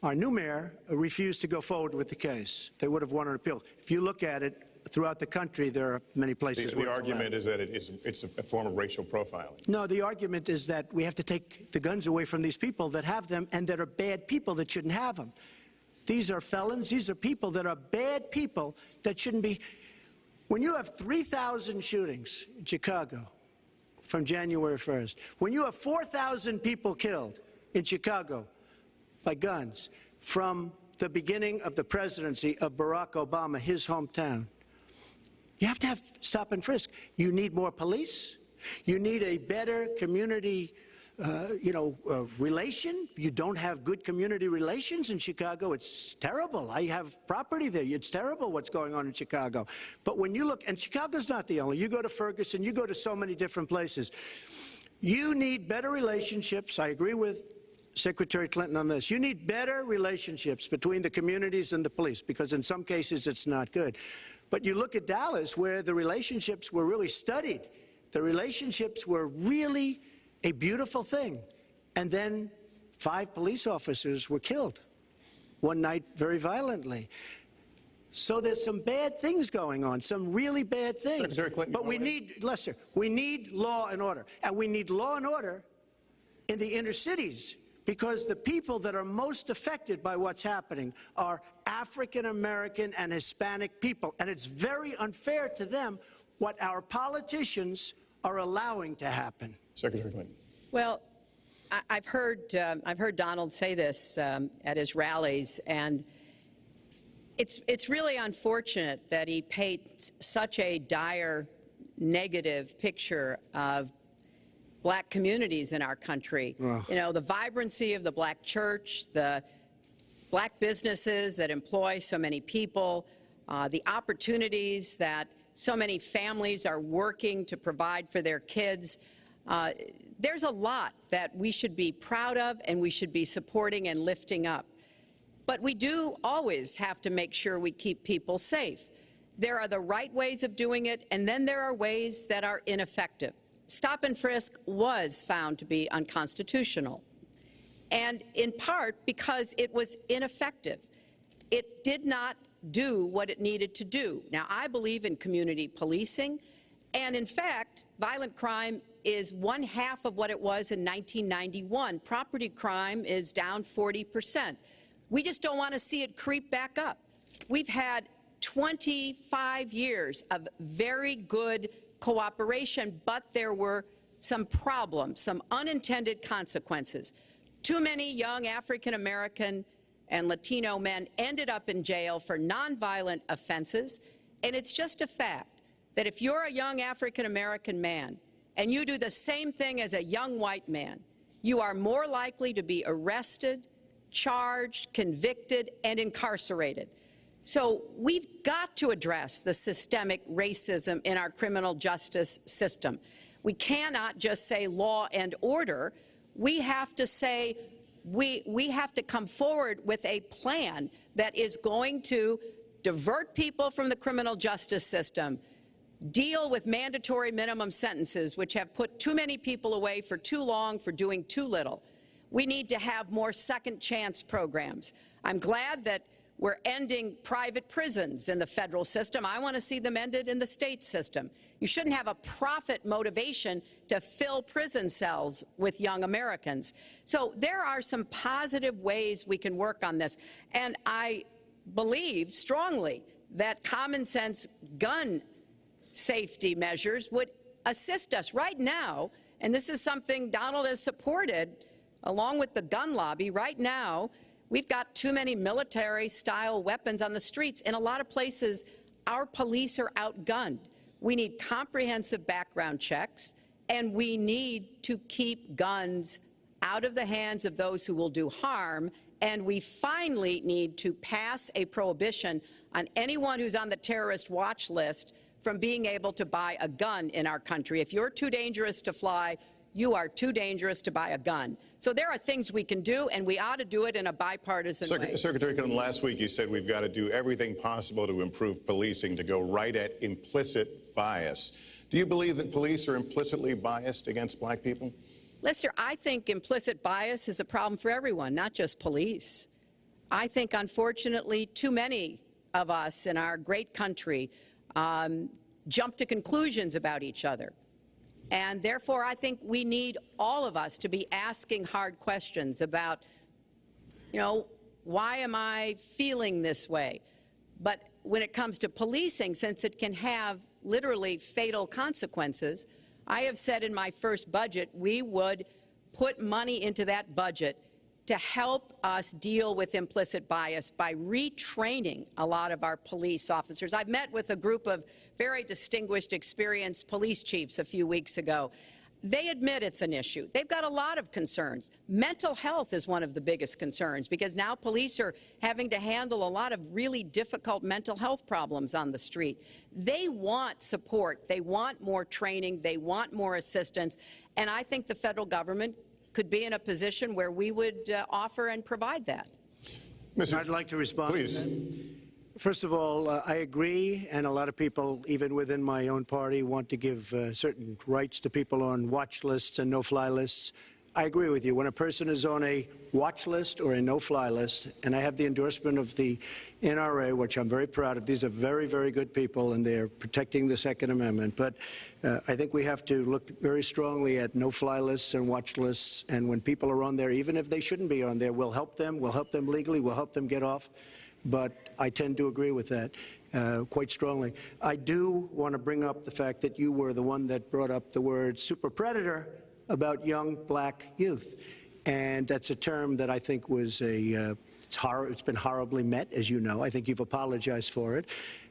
our new mayor, refused to go forward with the case. They would have won an appeal. If you look at it throughout the country, there are many places the argument is that it's a form of racial profiling. No, the argument is that we have to take the guns away from these people that have them and that are bad people that shouldn't have them. These are felons. These are people that are bad people that shouldn't be. When you have 3,000 shootings in Chicago from January 1st, when you have 4,000 people killed in Chicago by guns from the beginning of the presidency of Barack Obama, his hometown, you have to have stop and frisk. You need more police. You need a better community relation. You don't have good community relations in Chicago. It's terrible. I have property there. It's terrible what's going on in Chicago. But when you look, and Chicago's not the only, you go to Ferguson, you go to so many different places. You need better relationships. I agree with Secretary Clinton on this. You need better relationships between the communities and the police, because in some cases it's not good. But you look at Dallas, where the relationships were really studied. The relationships were really a beautiful thing. And then 5 police officers were killed one night very violently. So there's some bad things going on, some really bad things. Secretary Clinton, but we need, Lester, we need law and order. And we need law and order in the inner cities, because the people that are most affected by what's happening are African American and Hispanic people. And it's very unfair to them what our politicians are allowing to happen. Secretary Clinton. Well, I've heard Donald say this at his rallies, and it's really unfortunate that he paints such a dire, negative picture of black communities in our country. Wow. You know, the vibrancy of the black church, the black businesses that employ so many people, the opportunities that so many families are working to provide for their kids. There's a lot that we should be proud of and we should be supporting and lifting up. But we do always have to make sure we keep people safe. There are the right ways of doing it, and then there are ways that are ineffective. Stop and frisk was found to be unconstitutional, and in part because it was ineffective. It did not do what it needed to do. Now, I believe in community policing, and in fact, violent crime is 1/2 of what it was in 1991. Property crime is down 40%. We just don't want to see it creep back up. We've had 25 years of very good cooperation, but there were some problems, some unintended consequences. Too many young African American and Latino men ended up in jail for nonviolent offenses, and it's just a fact that if you're a young African American man and you do the same thing as a young white man, you are more likely to be arrested, charged, convicted, and incarcerated. So we've got to address the systemic racism in our criminal justice system. We cannot just say law and order. We have to say we have to come forward with a plan that is going to divert people from the criminal justice system, deal with mandatory minimum sentences, which have put too many people away for too long for doing too little. We need to have more second chance programs. I'm glad that we're ending private prisons in the federal system. I want to see them ended in the state system. You shouldn't have a profit motivation to fill prison cells with young Americans. So there are some positive ways we can work on this. And I believe strongly that common sense gun safety measures would assist us right now. And this is something Donald has supported along with the gun lobby. Right now, we've got too many military-style weapons on the streets. In a lot of places, our police are outgunned. We need comprehensive background checks, and we need to keep guns out of the hands of those who will do harm. And we finally need to pass a prohibition on anyone who's on the terrorist watch list from being able to buy a gun in our country. If you're too dangerous to fly, you are too dangerous to buy a gun. So there are things we can do, and we ought to do it in a bipartisan way. Secretary Clinton, last week you said we've got to do everything possible to improve policing, to go right at implicit bias. Do you believe that police are implicitly biased against black people? Lester, I think implicit bias is a problem for everyone, not just police. I think, unfortunately, too many of us in our great country jump to conclusions about each other. And therefore, I think we need all of us to be asking hard questions about, why am I feeling this way? But when it comes to policing, since it can have literally fatal consequences, I have said in my first budget we would put money into that budget to help us deal with implicit bias by retraining a lot of our police officers. I met with a group of very distinguished, experienced police chiefs a few weeks ago. They admit it's an issue. They've got a lot of concerns. Mental health is one of the biggest concerns because now police are having to handle a lot of really difficult mental health problems on the street. They want support. They want more training. They want more assistance. And I think the federal government could be in a position where we would offer and provide that. I'd like to respond. Please. First of all, I agree, and a lot of people, even within my own party, want to give certain rights to people on watch lists and no-fly lists. I agree with you. When a person is on a watch list or a no-fly list, and I have the endorsement of the NRA, which I'm very proud of, these are very, very good people, and they're protecting the Second Amendment. But I think we have to look very strongly at no-fly lists and watch lists, and when people are on there, even if they shouldn't be on there, we'll help them legally, we'll help them get off. But I tend to agree with that quite strongly. I do want to bring up the fact that you were the one that brought up the word super predator about young black youth. And that's a term that I think was it's been horribly met, as you know. I think you've apologized for it.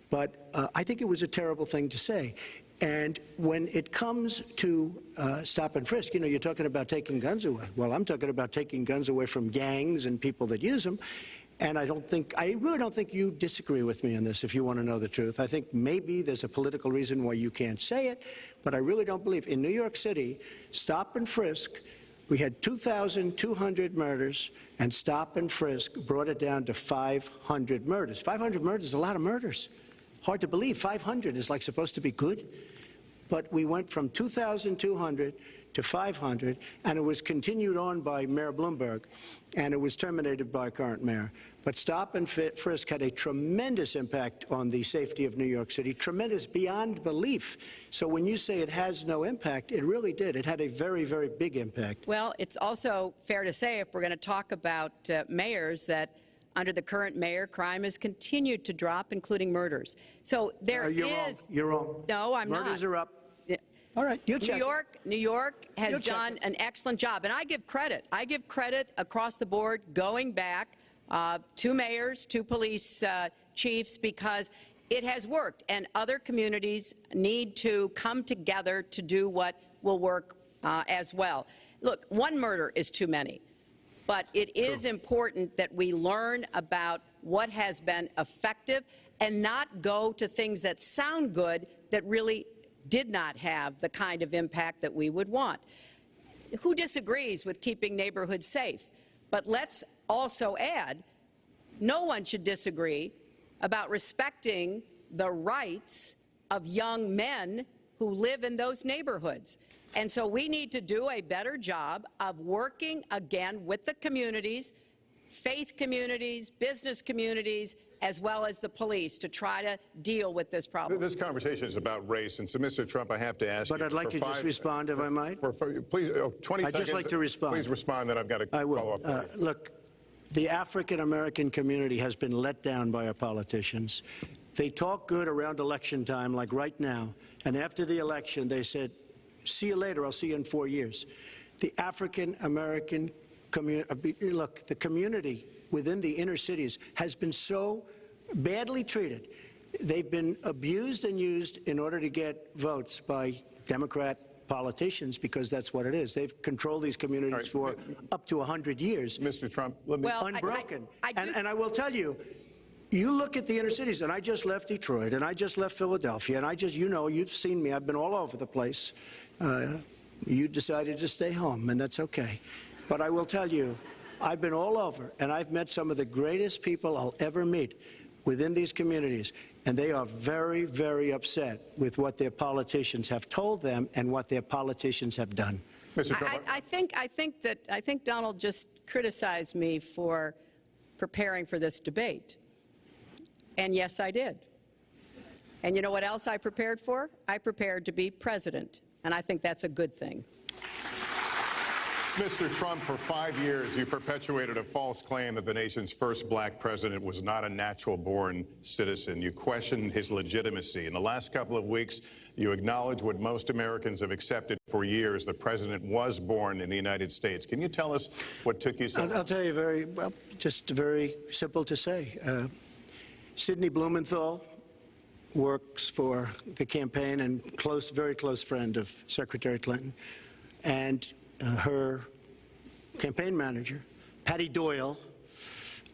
But I think it was a terrible thing to say. And when it comes to stop and frisk, you know, you're talking about taking guns away. Well, I'm talking about taking guns away from gangs and people that use them. And I really don't think you disagree with me on this, if you want to know the truth. I think maybe there's a political reason why you can't say it, but I really don't believe. In New York City, stop and frisk, we had 2,200 murders, and stop and frisk brought it down to 500 murders. 500 murders is a lot of murders. Hard to believe. 500 is like supposed to be good. But we went from 2,200 to 500, and it was continued on by Mayor Bloomberg, and it was terminated by current mayor. But stop and frisk had a tremendous impact on the safety of New York City, tremendous beyond belief. So when you say it has no impact, it really did. It had a very, very big impact. Well, it's also fair to say, if we're going to talk about mayors, that under the current mayor, crime has continued to drop, including murders. So there you're is... wrong. You're wrong. No, I'm not. Murders are up. All right, you check. New York has done an excellent job, and I give credit. I give credit across the board, going back to mayors, to police chiefs, because it has worked, and other communities need to come together to do what will work as well. Look, one murder is too many, but it is important that we learn about what has been effective and not go to things that sound good that really did not have the kind of impact that we would want. Who disagrees with keeping neighborhoods safe? But let's also add, no one should disagree about respecting the rights of young men who live in those neighborhoods. And so we need to do a better job of working again with the communities, faith communities, business communities, as well as the police, to try to deal with this problem. This conversation is about race, and so, Mr. Trump, I have to ask you. But I'd like to just respond, if I might. Please, 20 seconds. I'd just like to respond. Please respond, then I've got to follow up. Look, the African-American community has been let down by our politicians. They talk good around election time, like right now, and after the election, they said, see you later, I'll see you in 4 years. The African-American community, look, the community within the inner cities has been so badly treated. They've been abused and used in order to get votes by Democrat politicians, because that's what it is. They've controlled these communities for up to 100 years. Mr. Trump, let me... Well, unbroken. And I will tell you, you look at the inner cities, and I just left Detroit, and I just left Philadelphia, and I just, you know, you've seen me, I've been all over the place. You decided to stay home, and that's okay. But I will tell you, I've been all over, and I've met some of the greatest people I'll ever meet within these communities, and they are very, very upset with what their politicians have told them and what their politicians have done. Mr. Trump, I think Donald just criticized me for preparing for this debate. And yes, I did. And you know what else I prepared for? I prepared to be president, and I think that's a good thing. Mr. Trump, for 5 years, you perpetuated a false claim that the nation's first black president was not a natural-born citizen. You questioned his legitimacy. In the last couple of weeks, you acknowledge what most Americans have accepted for years. The president was born in the United States. Can you tell us what took you so long? I'll tell you just very simple to say. Sidney Blumenthal works for the campaign and very close friend of Secretary Clinton. And her campaign manager, Patty Doyle,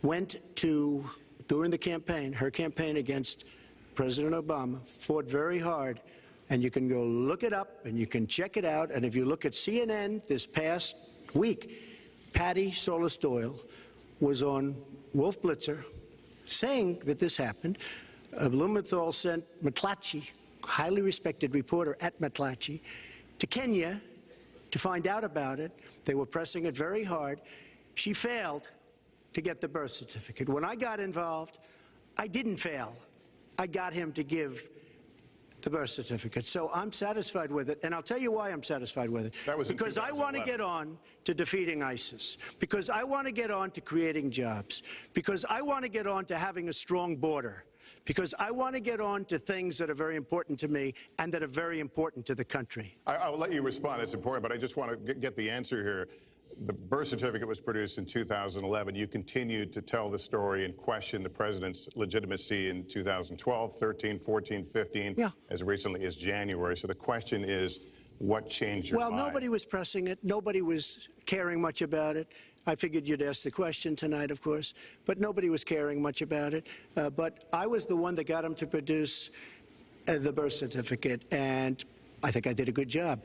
went to, during the campaign, her campaign against President Obama, fought very hard. And you can go look it up and you can check it out. And if you look at CNN this past week, Patty Solis Doyle was on Wolf Blitzer saying that this happened. Blumenthal sent McClatchy, highly respected reporter at McClatchy, to Kenya to find out about it. They were pressing it very hard. She failed to get the birth certificate. When I got involved, I didn't fail. I got him to give the birth certificate. So I'm satisfied with it, and I'll tell you why I'm satisfied with it. That was because I want to get on to defeating ISIS, because I want to get on to creating jobs, because I want to get on to having a strong border, because I want to get on to things that are very important to me and that are very important to the country. I will let you respond. That's important, but I just want to get the answer here. The birth certificate was produced in 2011. You continued to tell the story and question the president's legitimacy in 2012, 13, 14, 15, as recently as January. So the question is, what changed your mind? Well, nobody was pressing it. Nobody was caring much about it. I figured you'd ask the question tonight, of course, but nobody was caring much about it. But I was the one that got him to produce the birth certificate, and I think I did a good job.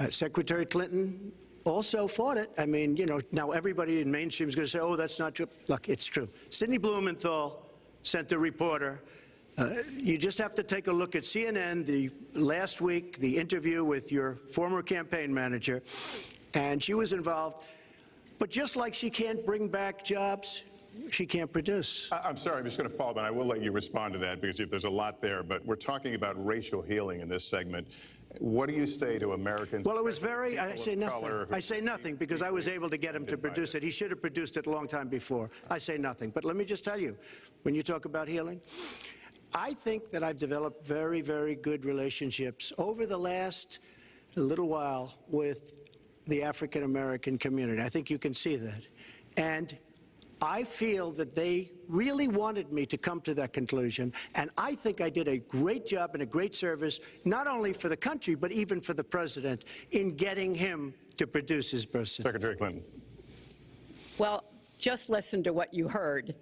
Secretary Clinton also fought it. I mean, you know, now everybody in mainstream is going to say, oh, that's not true. Look, it's true. Sidney Blumenthal sent a reporter. You just have to take a look at CNN last week, the interview with your former campaign manager, and she was involved. But just like she can't bring back jobs, she can't produce. I'm sorry, I'm just going to follow up, and I will let you respond to that because there's a lot there. But we're talking about racial healing in this segment. What do you say to Americans? Well, it was very, I say nothing. I say nothing because I was able to get him to produce it. He should have produced it a long time before. I say nothing. But let me just tell you, when you talk about healing, I think that I've developed very, very good relationships over the last little while with the African-American community. I think you can see that. And I feel that they really wanted me to come to that conclusion, and I think I did a great job and a great service, not only for the country, but even for the president, in getting him to produce his birth certificate. Secretary Clinton. Well, just listen to what you heard.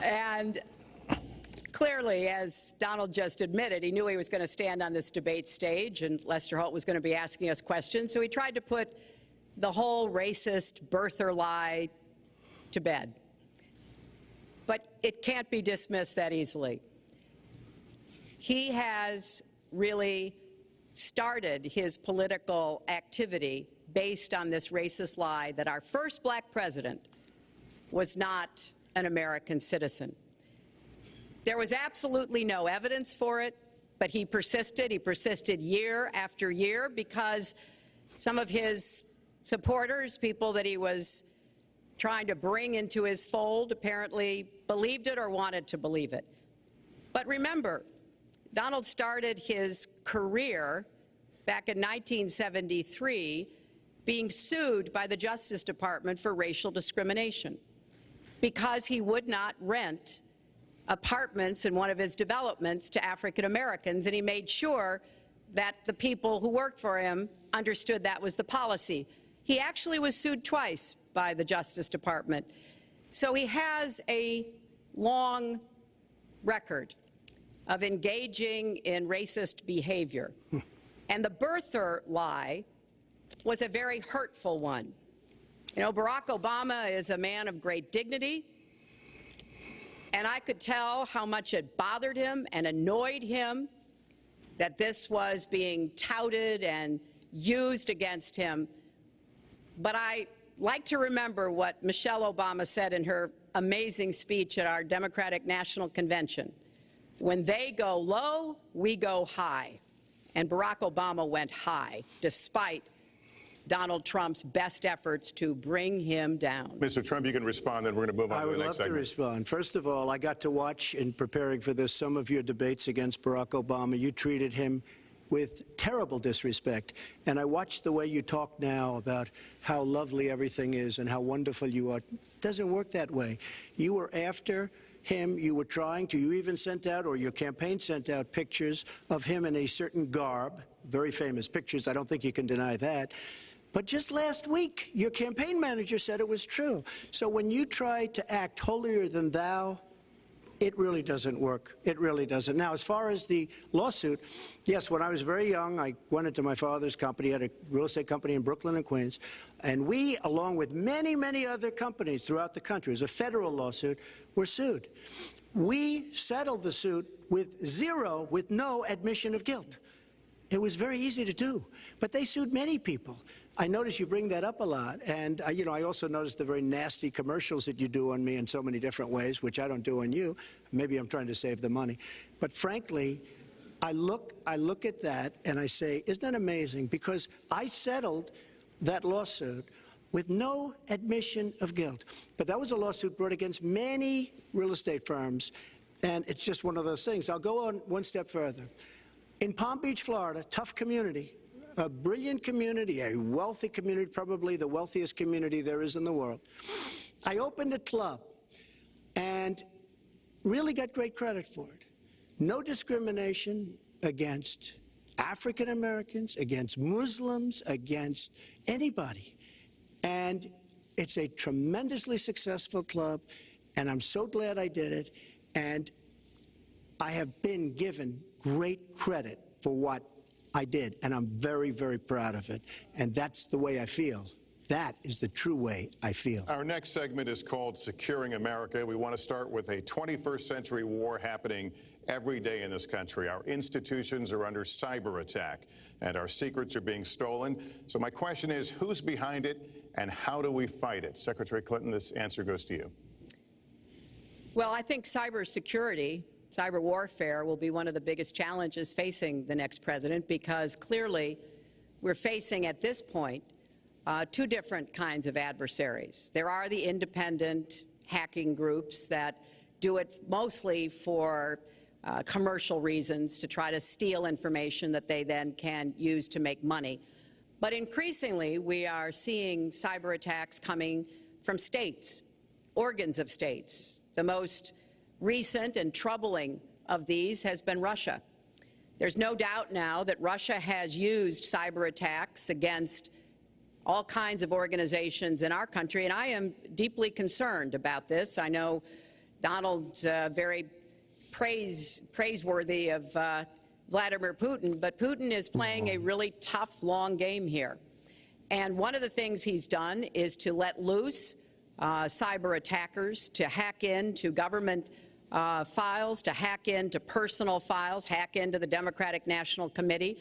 And clearly, as Donald just admitted, he knew he was going to stand on this debate stage and Lester Holt was going to be asking us questions, so he tried to put the whole racist birther lie to bed. But it can't be dismissed that easily. He has really started his political activity based on this racist lie that our first black president was not an American citizen. There was absolutely no evidence for it, but he persisted. He persisted year after year because some of his supporters, people that he was trying to bring into his fold, apparently believed it or wanted to believe it. But remember, Donald started his career back in 1973 being sued by the Justice Department for racial discrimination because he would not rent apartments in one of his developments to African Americans, and he made sure that the people who worked for him understood that was the policy. He actually was sued twice by the Justice Department. So he has a long record of engaging in racist behavior. And the birther lie was a very hurtful one. You know, Barack Obama is a man of great dignity, and I could tell how much it bothered him and annoyed him that this was being touted and used against him. But I like to remember what Michelle Obama said in her amazing speech at our Democratic National Convention. When they go low, we go high. And Barack Obama went high, despite Donald Trump's best efforts to bring him down. Mr. Trump, you can respond, then we're going to move on to the next segment. I would love to respond. First of all, I got to watch, in preparing for this, some of your debates against Barack Obama. You treated him with terrible disrespect. And I watched the way you talk now about how lovely everything is and how wonderful you are. It doesn't work that way. You were after him. You were trying to. You even sent out, or your campaign sent out, pictures of him in a certain garb, very famous pictures. I don't think you can deny that. But just last week, your campaign manager said it was true. So when you try to act holier than thou, it really doesn't work. It really doesn't. Now, as far as the lawsuit, yes, when I was very young, I went into my father's company, had a real estate company in Brooklyn and Queens, and we, along with many, many other companies throughout the country, it was a federal lawsuit, were sued. We settled the suit with no admission of guilt. It was very easy to do, but they sued many people. I notice you bring that up a lot, and I also noticed the very nasty commercials that you do on me in so many different ways, which I don't do on you. Maybe I'm trying to save the money. But frankly, I look at that and I say, isn't that amazing? Because I settled that lawsuit with no admission of guilt. But that was a lawsuit brought against many real estate firms, and it's just one of those things. I'll go on one step further. In Palm Beach, Florida, tough community, a brilliant community, a wealthy community, probably the wealthiest community there is in the world. I opened a club and really got great credit for it. No discrimination against African Americans, against Muslims, against anybody. And it's a tremendously successful club, and I'm so glad I did it. And I have been given great credit for what I did, and I'm very, very proud of it. And that's the way I feel. That is the true way I feel. Our next segment is called Securing America. We want to start with a 21st century war happening every day in this country. Our institutions are under cyber attack, and our secrets are being stolen. So my question is, who's behind it, and how do we fight it? Secretary Clinton, this answer goes to you. Well, I think cybersecurity, cyber warfare will be one of the biggest challenges facing the next president, because clearly we're facing at this point two different kinds of adversaries. There are the independent hacking groups that do it mostly for commercial reasons, to try to steal information that they then can use to make money. But increasingly, we are seeing cyber attacks coming from states, organs of states. The most recent and troubling of these has been Russia. There's no doubt now that Russia has used cyber attacks against all kinds of organizations in our country, and I am deeply concerned about this. I know Donald's very praiseworthy of Vladimir Putin, but Putin is playing a really tough, long game here. And one of the things he's done is to let loose cyber attackers to hack into government files, to hack into personal files, hack into the Democratic National Committee.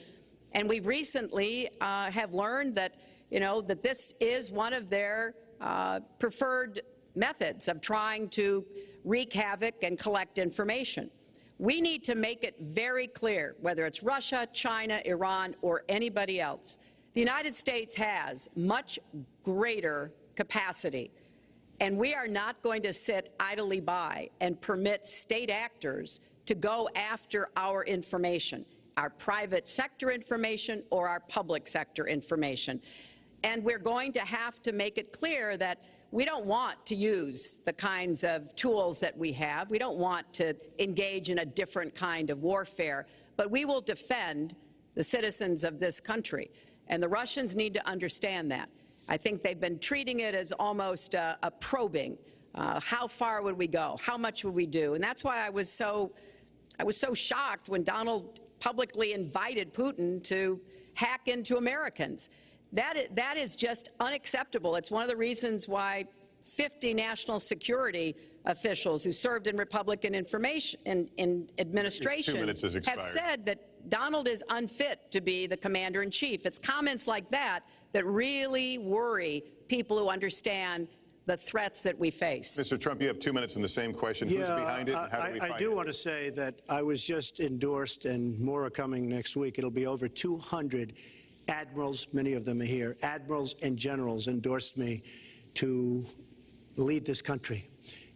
And we recently have learned that, that this is one of their preferred methods of trying to wreak havoc and collect information. We need to make it very clear, whether it's Russia, China, Iran, or anybody else, the United States has much greater capacity. And we are not going to sit idly by and permit state actors to go after our information, our private sector information or our public sector information. And we're going to have to make it clear that we don't want to use the kinds of tools that we have. We don't want to engage in a different kind of warfare, but we will defend the citizens of this country. And the Russians need to understand that. I think they've been treating it as almost a probing. How far would we go? How much would we do? And that's why I was so shocked when Donald publicly invited Putin to hack into Americans. That is just unacceptable. It's one of the reasons why 50 national security officials who served in Republican administrations have said that Donald is unfit to be the commander-in-chief. It's comments like that that really worry people who understand the threats that we face. Mr. Trump, you have 2 minutes in the same question. Who's behind it, and how do we fight it? I do want to say that I was just endorsed, and more are coming next week. It'll be over 200 admirals, many of them are here, admirals and generals endorsed me to lead this country.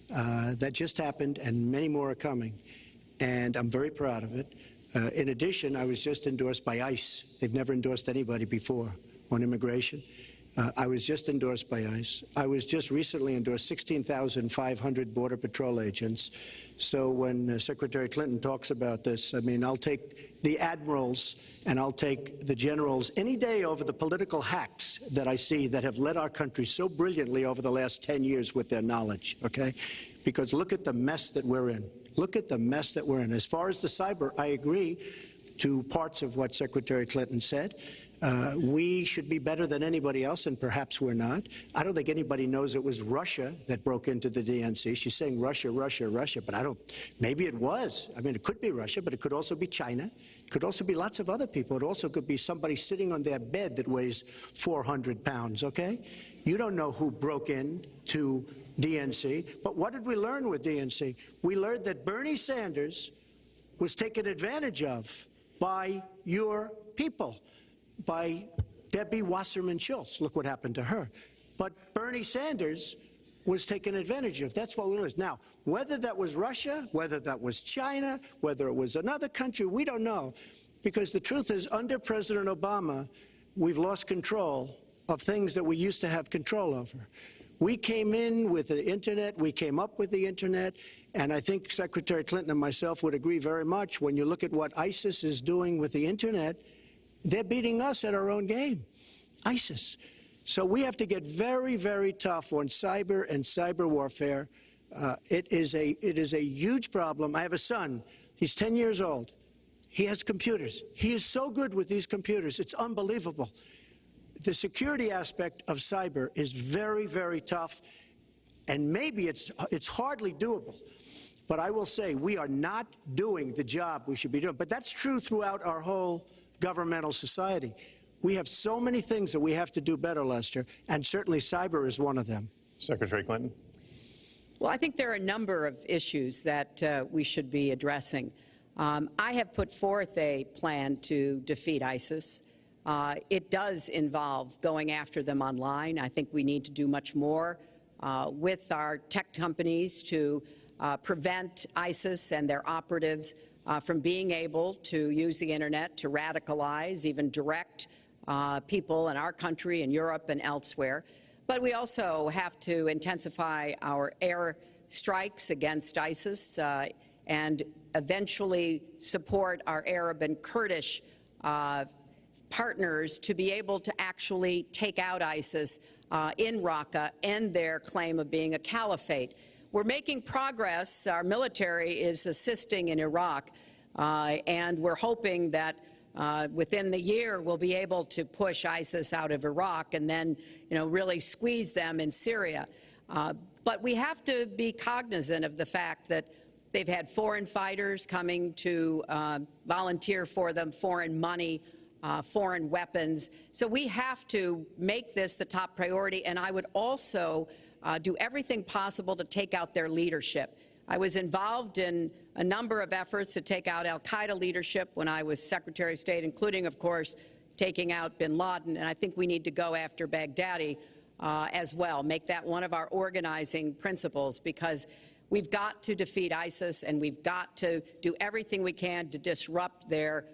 That just happened, and many more are coming, and I'm very proud of it. In addition, I was just endorsed by ICE. They've never endorsed anybody before on immigration. I was just endorsed by ICE. I was just recently endorsed 16,500 Border Patrol agents. So when Secretary Clinton talks about this, I mean, I'll take the admirals and I'll take the generals any day over the political hacks that I see that have led our country so brilliantly over the last 10 years with their knowledge, okay? Because look at the mess that we're in. Look at the mess that we're in. As far as the cyber, I agree to parts of what Secretary Clinton said. We should be better than anybody else, and perhaps we're not. I don't think anybody knows it was Russia that broke into the DNC. She's saying Russia, Russia, Russia, but maybe it was. I mean, it could be Russia, but it could also be China. It could also be lots of other people. It also could be somebody sitting on their bed that weighs 400 pounds, okay? You don't know who broke in to DNC, but what did we learn with DNC? We learned that Bernie Sanders was taken advantage of by your people, by Debbie Wasserman Schultz. Look what happened to her. But Bernie Sanders was taken advantage of. That's what we learned. Now, whether that was Russia, whether that was China, whether it was another country, we don't know. Because the truth is, under President Obama, we've lost control of things that we used to have control over. We came in with the Internet, we came up with the Internet, and I think Secretary Clinton and myself would agree very much when you look at what ISIS is doing with the Internet, they're beating us at our own game, ISIS. So we have to get very, very tough on cyber and cyber warfare. It is a huge problem. I have a son. He's 10 years old. He has computers. He is so good with these computers. It's unbelievable. The security aspect of cyber is very, very tough, and maybe it's hardly doable. But I will say we are not doing the job we should be doing. But that's true throughout our whole governmental society. We have so many things that we have to do better, Lester, and certainly cyber is one of them. Secretary Clinton? Well, I think there are a number of issues that we should be addressing. I have put forth a plan to defeat ISIS. It does involve going after them online. I think we need to do much more with our tech companies to prevent ISIS and their operatives from being able to use the Internet to radicalize, even direct people in our country and Europe and elsewhere. But we also have to intensify our air strikes against ISIS and eventually support our Arab and Kurdish partners to be able to actually take out ISIS in Raqqa and their claim of being a caliphate. We're making progress. Our military is assisting in Iraq, and we're hoping that within the year we'll be able to push ISIS out of Iraq and then, really squeeze them in Syria. But we have to be cognizant of the fact that they've had foreign fighters coming to volunteer for them, foreign money, foreign weapons. So we have to make this the top priority, and I would also do everything possible to take out their leadership. I was involved in a number of efforts to take out al-Qaeda leadership when I was Secretary of State, including, of course, taking out bin Laden, and I think we need to go after Baghdadi as well, make that one of our organizing principles, because we've got to defeat ISIS, and we've got to do everything we can to disrupt their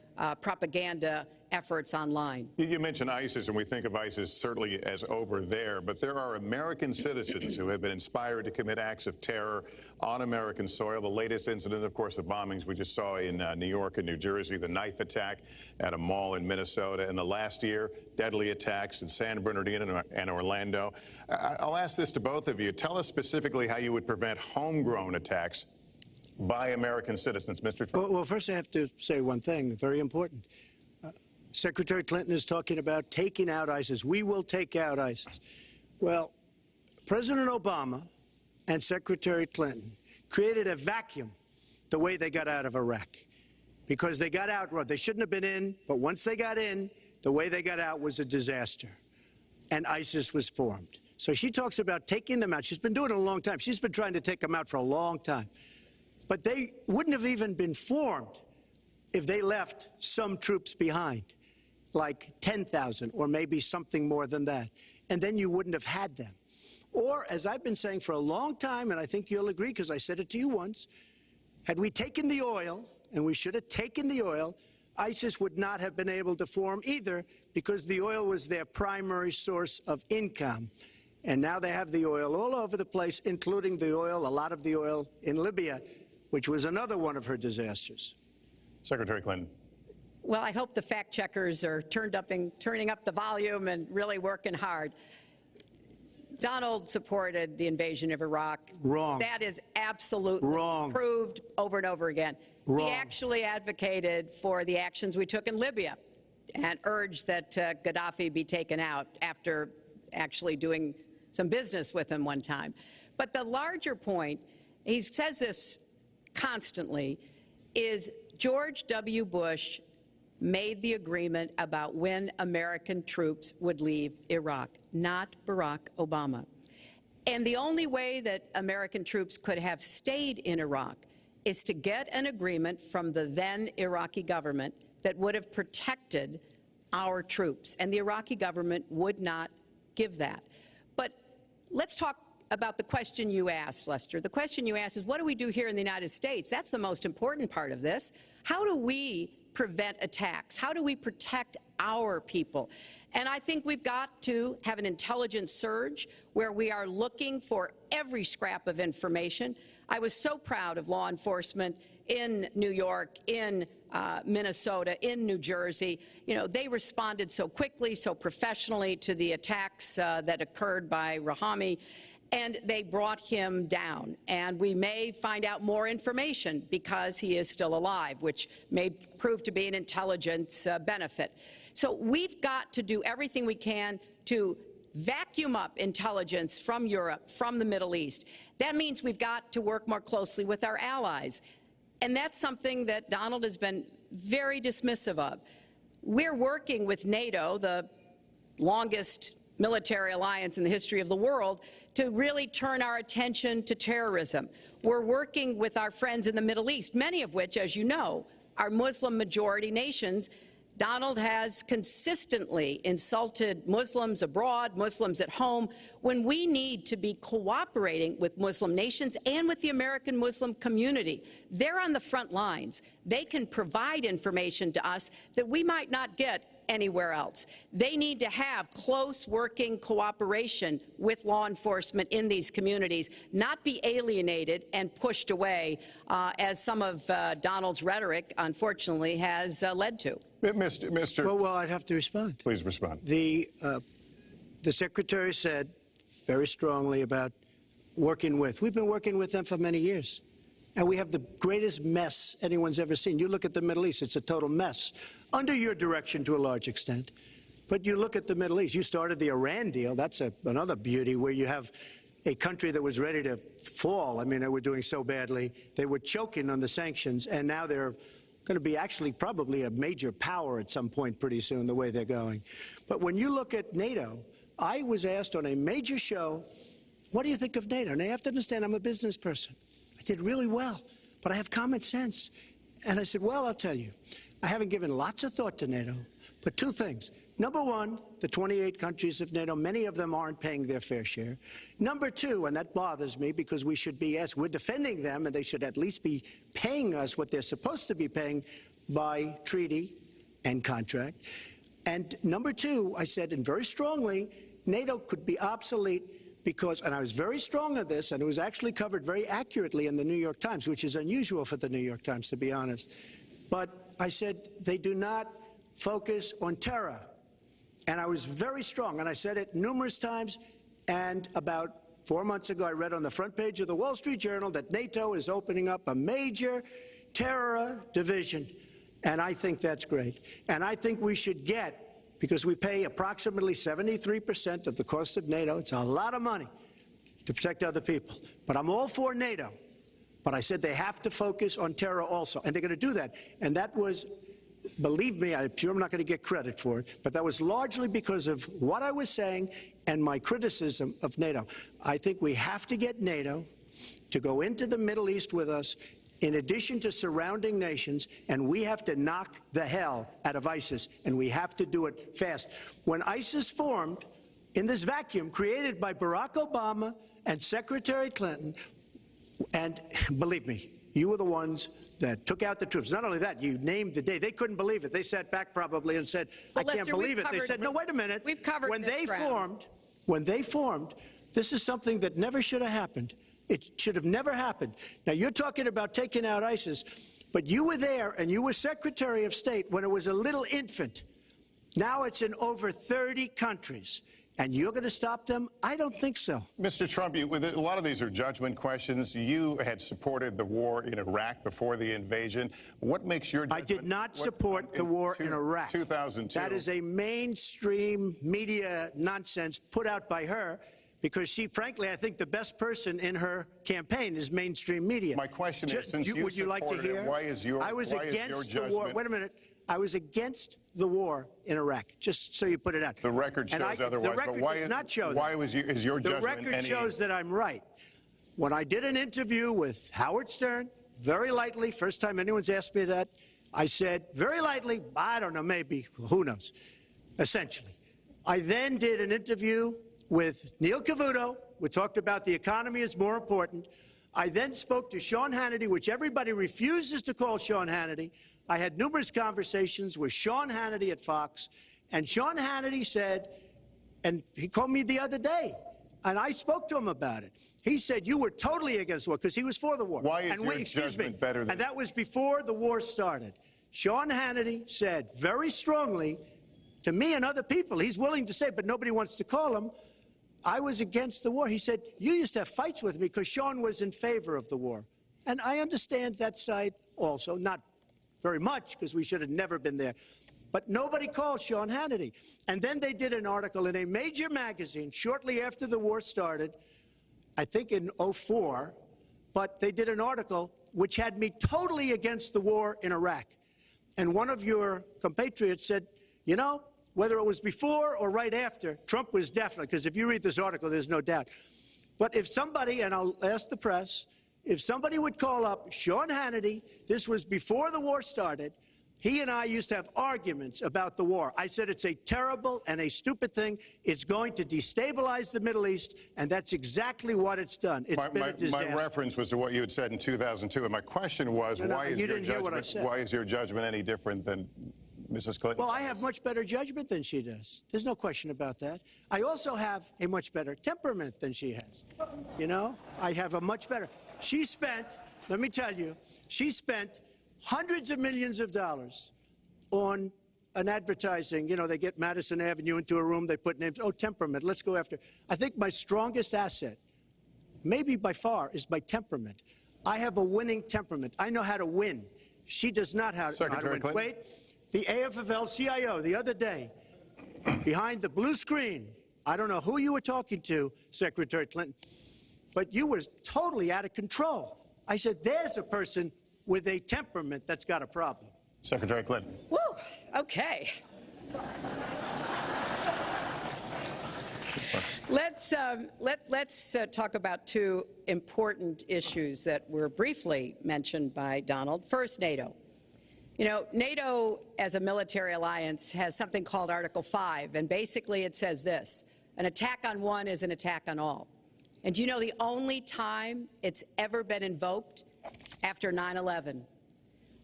propaganda efforts online. You mentioned ISIS, and we think of ISIS certainly as over there, but there are American citizens who have been inspired to commit acts of terror on American soil. The latest incident, of course, the bombings we just saw in New York and New Jersey, the knife attack at a mall in Minnesota, and the last year, deadly attacks in San Bernardino and Orlando. I'll ask this to both of you. Tell us specifically how you would prevent homegrown attacks by American citizens, Mr. Trump. Well, first I have to say one thing, very important. Secretary Clinton is talking about taking out ISIS. We will take out ISIS. Well, President Obama and Secretary Clinton created a vacuum the way they got out of Iraq, because they got out, they shouldn't have been in, but once they got in, the way they got out was a disaster, and ISIS was formed. So she talks about taking them out. She's been doing it a long time. She's been trying to take them out for a long time. But they wouldn't have even been formed if they left some troops behind. like 10,000 or maybe something more than that, and then you wouldn't have had them. Or, as I've been saying for a long time, and I think you'll agree because I said it to you once, had we taken the oil, and we should have taken the oil, ISIS would not have been able to form either because the oil was their primary source of income. And now they have the oil all over the place, including the oil, a lot of the oil in Libya, which was another one of her disasters. Secretary Clinton. Well, I hope the fact checkers are turning up the volume and really working hard. Donald supported the invasion of Iraq. Wrong. That is absolutely wrong. Proved over and over again. Wrong. He actually advocated for the actions we took in Libya and urged that Gaddafi be taken out after actually doing some business with him one time. But the larger point, he says this constantly, is George W. Bush made the agreement about when American troops would leave Iraq, not Barack Obama. And the only way that American troops could have stayed in Iraq is to get an agreement from the then Iraqi government that would have protected our troops. And the Iraqi government would not give that. But let's talk about the question you asked, Lester. The question you asked is, what do we do here in the United States? That's the most important part of this. How do we prevent attacks? How do we protect our people? And I think we've got to have an intelligence surge where we are looking for every scrap of information. I was so proud of law enforcement in New York, in Minnesota, in New Jersey. You know, they responded so quickly, so professionally to the attacks that occurred by Rahami, and they brought him down. And we may find out more information because he is still alive, which may prove to be an intelligence benefit. So we've got to do everything we can to vacuum up intelligence from Europe, from the Middle East. That means we've got to work more closely with our allies. And that's something that Donald has been very dismissive of. We're working with NATO, the longest military alliance in the history of the world, to really turn our attention to terrorism. We're working with our friends in the Middle East, many of which, as you know, are Muslim-majority nations. Donald has consistently insulted Muslims abroad, Muslims at home, when we need to be cooperating with Muslim nations and with the American Muslim community. They're on the front lines. They can provide information to us that we might not get anywhere else. They need to have close working cooperation with law enforcement in these communities, not be alienated and pushed away, as some of Donald's rhetoric, unfortunately, has led to. Mr. Well, I'd have to respond. Please respond. The Secretary said very strongly about working with. We've been working with them for many years. And we have the greatest mess anyone's ever seen. You look at the Middle East, it's a total mess, under your direction to a large extent. But you look at the Middle East, you started the Iran deal. That's another beauty, where you have a country that was ready to fall. I mean, they were doing so badly. They were choking on the sanctions, and now they're going to be actually probably a major power at some point pretty soon, the way they're going. But when you look at NATO, I was asked on a major show, what do you think of NATO? And I have to understand, I'm a business person. I did really well, but I have common sense. And I said, well, I'll tell you, I haven't given lots of thought to NATO, but two things. Number one, the 28 countries of NATO, many of them aren't paying their fair share. Number two, and that bothers me because we should be, yes, we're defending them, and they should at least be paying us what they're supposed to be paying by treaty and contract. And number two, I said, and very strongly, NATO could be obsolete because, and I was very strong on this, and it was actually covered very accurately in the New York Times, which is unusual for the New York Times, to be honest. But I said they do not focus on terror. And I was very strong, and I said it numerous times. And about 4 months ago, I read on the front page of the Wall Street Journal that NATO is opening up a major terror division. And I think that's great. And I think we should get, because we pay approximately 73% of the cost of NATO. It's a lot of money to protect other people. But I'm all for NATO. But I said they have to focus on terror also. And they're going to do that. And that was, believe me, I'm sure I'm not going to get credit for it, but that was largely because of what I was saying and my criticism of NATO. I think we have to get NATO to go into the Middle East with us in addition to surrounding nations, and we have to knock the hell out of ISIS, and we have to do it fast. When ISIS formed in this vacuum created by Barack Obama and Secretary Clinton, and believe me, you were the ones that took out the troops. Not only that, you named the day. They couldn't believe it. They sat back probably and said, well, I can't believe it. They said, no, wait a minute. We've covered when this ground. When they formed, this is something that never should have happened. It should have never happened. Now, you're talking about taking out ISIS, but you were there and you were Secretary of State when it was a little infant. Now it's in over 30 countries. And you're going to stop them? I don't think so. Mr. Trump, a lot of these are judgment questions. You had supported the war in Iraq before the invasion. What makes your judgment? I did not support the war in Iraq. 2002. That is a mainstream media nonsense put out by her because she, frankly, I think the best person in her campaign is mainstream media. My question is, since you would you like to hear? Why is your I was against the war. Wait a minute. I was against the war in Iraq, just so you put it out. The record shows otherwise. The record does not show that. Why is your judgment? The record shows that I'm right. When I did an interview with Howard Stern, very lightly, first time anyone's asked me that, I said, very lightly, I don't know, maybe, who knows, essentially. I then did an interview with Neil Cavuto. We talked about the economy is more important. I then spoke to Sean Hannity, which everybody refuses to call Sean Hannity. I had numerous conversations with Sean Hannity at Fox, and Sean Hannity said, and he called me the other day, and I spoke to him about it. He said, you were totally against the war, because he was for the war. Why is your judgment better than... And that was before the war started. Sean Hannity said very strongly to me and other people, he's willing to say, but nobody wants to call him, I was against the war. He said, you used to have fights with me because Sean was in favor of the war. And I understand that side also, not very much, because we should have never been there. But nobody called Sean Hannity. And then they did an article in a major magazine shortly after the war started, I think in '04, but they did an article which had me totally against the war in Iraq. And one of your compatriots said, you know, whether it was before or right after, Trump was definitely, because if you read this article, there's no doubt. But if somebody, and I'll ask the press, if somebody would call up Sean Hannity, this was before the war started, he and I used to have arguments about the war. I said it's a terrible and a stupid thing. It's going to destabilize the Middle East, and that's exactly what it's done. It's been a disaster. My reference was to what you had said in 2002, and my question was, why is your judgment any different than Mrs. Clinton? Well, I have much better judgment than she does. There's no question about that. I also have a much better temperament than she has. You know, I have a much better. She spent, let me tell you, she spent hundreds of millions of dollars on an advertising. You know, they get Madison Avenue into a room, they put names. Oh, temperament, let's go after. I think my strongest asset, maybe by far, is my temperament. I have a winning temperament. I know how to win. She does not know how to win. Clinton? Wait, the AFL-CIO the other day, behind the blue screen, I don't know who you were talking to, Secretary Clinton, but you were totally out of control. I said, there's a person with a temperament that's got a problem. Secretary Clinton. Woo, okay. Let's talk about two important issues that were briefly mentioned by Donald. First, NATO. You know, NATO as a military alliance has something called Article 5, and basically it says this: an attack on one is an attack on all. And do you know the only time it's ever been invoked? After 9/11,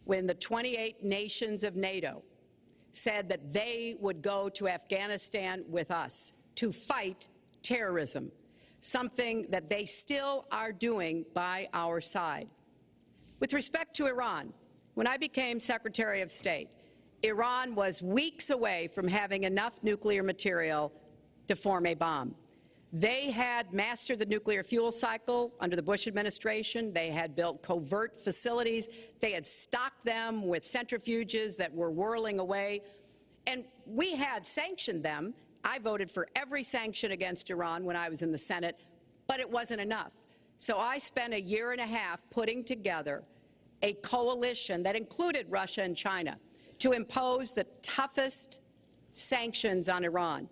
when the 28 nations of NATO said that they would go to Afghanistan with us to fight terrorism, something that they still are doing by our side. With respect to Iran, when I became Secretary of State, Iran was weeks away from having enough nuclear material to form a bomb. They had mastered the nuclear fuel cycle under the Bush administration. They had built covert facilities. They had stocked them with centrifuges that were whirling away. And we had sanctioned them. I voted for every sanction against Iran when I was in the Senate, but it wasn't enough. So I spent a year and a half putting together a coalition that included Russia and China to impose the toughest sanctions on Iran.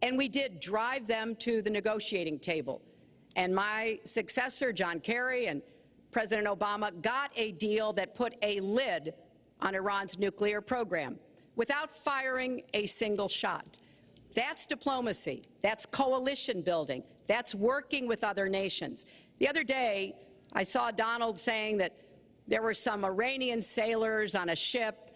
And we did drive them to the negotiating table. And my successor, John Kerry, and President Obama got a deal that put a lid on Iran's nuclear program without firing a single shot. That's diplomacy. That's coalition building. That's working with other nations. The other day, I saw Donald saying that there were some Iranian sailors on a ship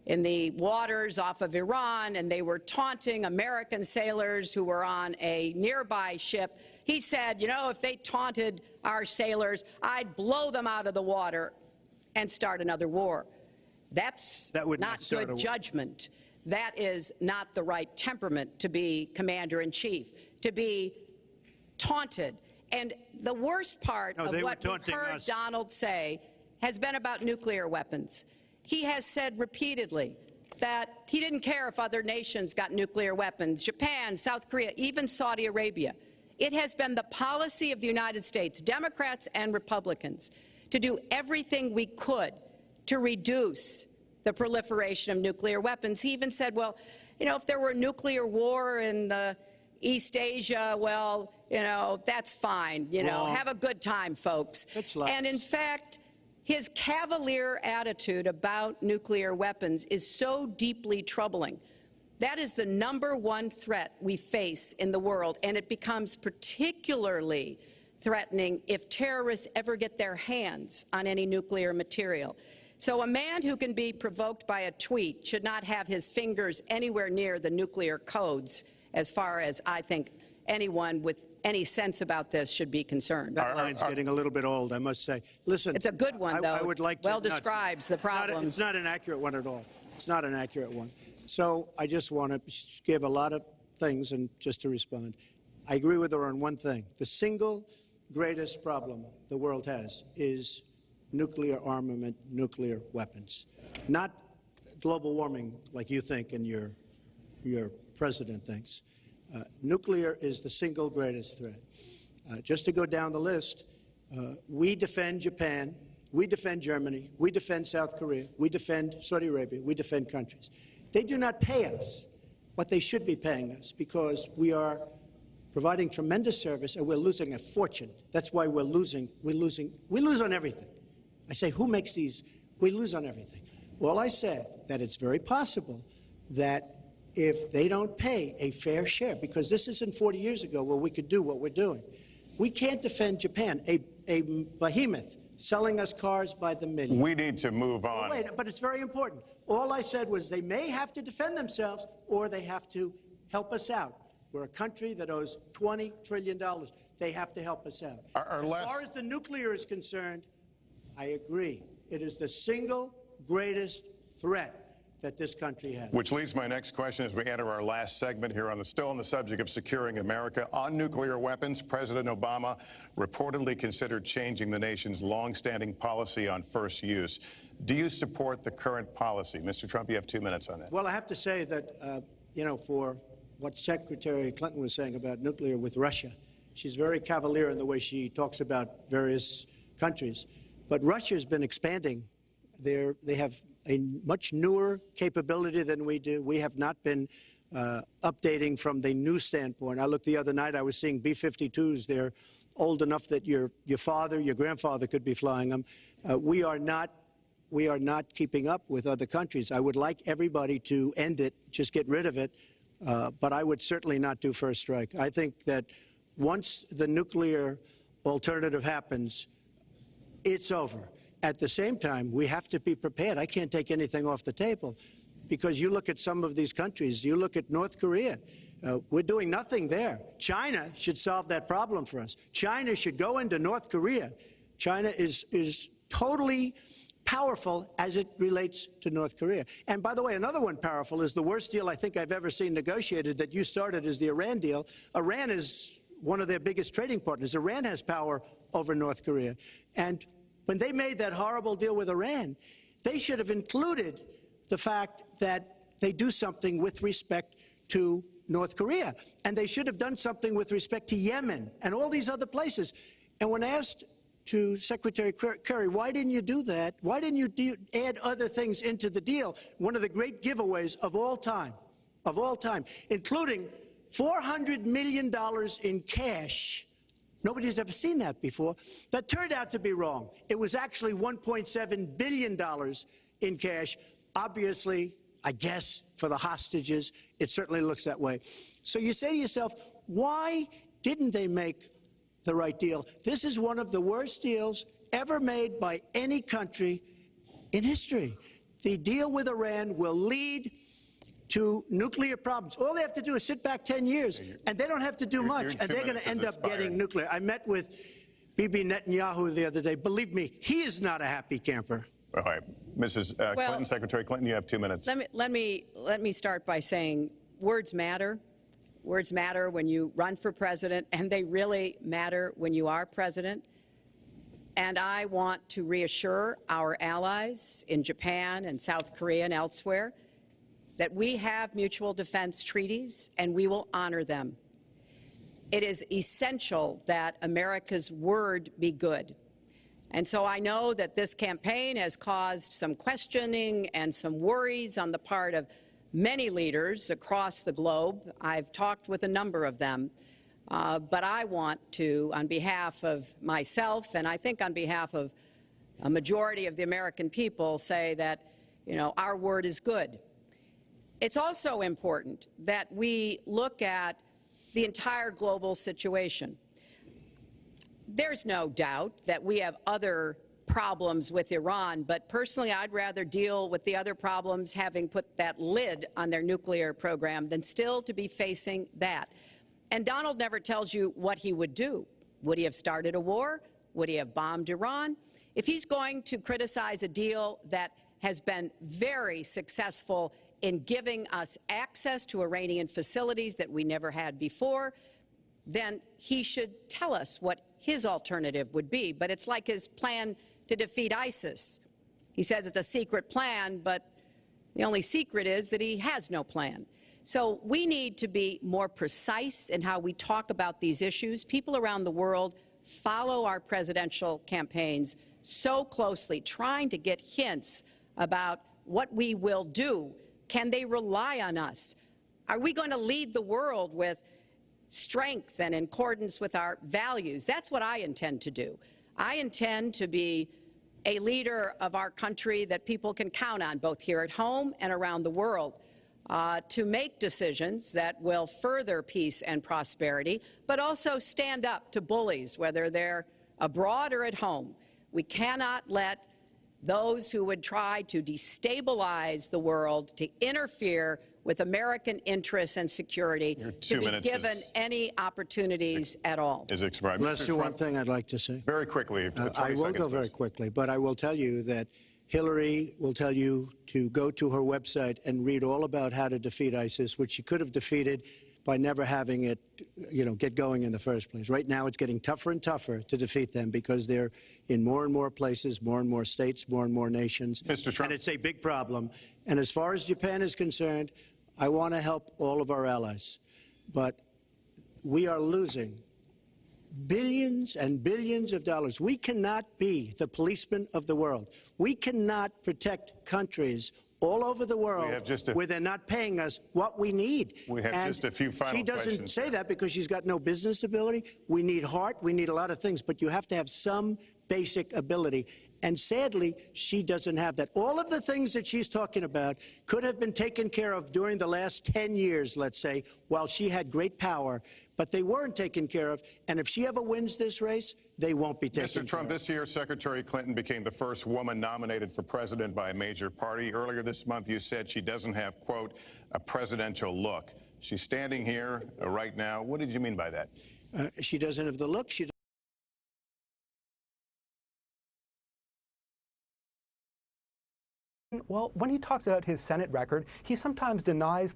in the waters off of Iran, and they were taunting American sailors who were on a nearby ship. He said, you know, if they taunted our sailors, I'd blow them out of the water and start another war. That would not good judgment. That is not the right temperament to be commander-in-chief, to be taunted. And the worst part of what we've heard Donald say has been about nuclear weapons. He has said repeatedly that he didn't care if other nations got nuclear weapons, Japan, South Korea, even Saudi Arabia. It has been the policy of the United States, Democrats and Republicans, to do everything we could to reduce the proliferation of nuclear weapons. He even said, well, you know, if there were a nuclear war in the East Asia, well, you know, that's fine. You know, have a good time, folks. And in fact, his cavalier attitude about nuclear weapons is so deeply troubling. That is the #1 threat we face in the world, and it becomes particularly threatening if terrorists ever get their hands on any nuclear material. So a man who can be provoked by a tweet should not have his fingers anywhere near the nuclear codes, as far as I think anyone with any sense about this should be concerned. That line's getting a little bit old, I must say. Listen, it's a good one, though. I would like to, well describes the problem. It's not an accurate one at all. It's not an accurate one. So I just want to give a lot of things, and just to respond, I agree with her on one thing. The single greatest problem the world has is nuclear armament, nuclear weapons, not global warming like you think and your president thinks. Nuclear is the single greatest threat. Just to go down the list, we defend Japan, we defend Germany, we defend South Korea, we defend Saudi Arabia, we defend countries. They do not pay us what they should be paying us because we are providing tremendous service and we're losing a fortune. That's why we're losing. We lose on everything. I say, who makes these? We lose on everything. Well, I said that it's very possible that if they don't pay a fair share, because this isn't 40 years ago where we could do what we're doing. We can't defend Japan, a behemoth selling us cars by the million. We need to move on. Wait, but it's very important. All I said was they may have to defend themselves or they have to help us out. We're a country that owes $20 trillion. They have to help us out. As far as the nuclear is concerned, I agree. It is the single greatest threat that this country has. Which leads my next question as we enter our last segment here still on the subject of securing America. On nuclear weapons, President Obama reportedly considered changing the nation's longstanding policy on first use. Do you support the current policy? Mr. Trump, you have 2 minutes on that. Well, I have to say that, for what Secretary Clinton was saying about nuclear with Russia, she's very cavalier in the way she talks about various countries. But Russia's been expanding. They have a much newer capability than we do. We have not been updating from the new standpoint. I looked the other night, I was seeing B-52s. They're old enough that your father, your grandfather could be flying them. We are not keeping up with other countries. I would like everybody to end it, just get rid of it, but I would certainly not do first strike. I think that once the nuclear alternative happens, it's over. At the same time, we have to be prepared. I can't take anything off the table because you look at some of these countries. You look at North Korea. We're doing nothing there. China should solve that problem for us. China should go into North Korea. China is totally powerful as it relates to North Korea. And by the way, another one powerful is the worst deal I think I've ever seen negotiated that you started is the Iran deal. Iran is one of their biggest trading partners. Iran has power over North Korea. And when they made that horrible deal with Iran, they should have included the fact that they do something with respect to North Korea. And they should have done something with respect to Yemen and all these other places. And when asked to Secretary Kerry, why didn't you do that? Why didn't you add other things into the deal? One of the great giveaways of all time, including $400 million in cash Nobody's ever seen that before. That turned out to be wrong. It was actually $1.7 billion in cash. Obviously, I guess, for the hostages, it certainly looks that way. So you say to yourself, why didn't they make the right deal? This is one of the worst deals ever made by any country in history. The deal with Iran will lead to nuclear problems. All they have to do is sit back 10 years, and they don't have to do much, and they're going to end up getting nuclear. I met with Bibi Netanyahu the other day. Believe me, he is not a happy camper. All right, Mrs. Clinton, Secretary Clinton, you have 2 minutes. Let me start by saying words matter. Words matter when you run for president, and they really matter when you are president. And I want to reassure our allies in Japan and South Korea and elsewhere that we have mutual defense treaties and we will honor them. It is essential that America's word be good. And so I know that this campaign has caused some questioning and some worries on the part of many leaders across the globe. I've talked with a number of them. But I want to, on behalf of myself and I think on behalf of a majority of the American people, say that, our word is good. It's also important that we look at the entire global situation. There's no doubt that we have other problems with Iran, but personally I'd rather deal with the other problems having put that lid on their nuclear program than still to be facing that. And Donald never tells you what he would do. Would he have started a war? Would he have bombed Iran? If he's going to criticize a deal that has been very successful in giving us access to Iranian facilities that we never had before, then he should tell us what his alternative would be. But it's like his plan to defeat ISIS. He says it's a secret plan, but the only secret is that he has no plan. So we need to be more precise in how we talk about these issues. People around the world follow our presidential campaigns so closely, trying to get hints about what we will do. Can they rely on us? Are we going to lead the world with strength and in accordance with our values? That's what I intend to do. I intend to be a leader of our country that people can count on, both here at home and around the world, to make decisions that will further peace and prosperity, but also stand up to bullies, whether they're abroad or at home. We cannot let those who would try to destabilize the world, to interfere with American interests and security, to be given any opportunities at all. Is expired. Let's do one thing I'd like to say. Very quickly. I will go very quickly, but I will tell you that Hillary will tell you to go to her website and read all about how to defeat ISIS, which she could have defeated by never having it, get going in the first place. Right now, it's getting tougher and tougher to defeat them because they're in more and more places, more and more states, more and more nations. Mr. Trump. And it's a big problem. And as far as Japan is concerned, I want to help all of our allies. But we are losing billions and billions of dollars. We cannot be the policeman of the world. We cannot protect countries all over the world where they're not paying us what we need. We have just a few final questions. She doesn't questions say that because she's got no business ability. We need heart. We need a lot of things. But you have to have some basic ability. And sadly, she doesn't have that. All of the things that she's talking about could have been taken care of during the last 10 years, let's say, while she had great power. But they weren't taken care of. And if she ever wins this race, they won't be taken care of. Mr. Trump, this year, Secretary Clinton became the first woman nominated for president by a major party. Earlier this month, you said she doesn't have, quote, a presidential look. She's standing here right now. What did you mean by that? She doesn't have the look. Well, when he talks about his Senate record, he sometimes denies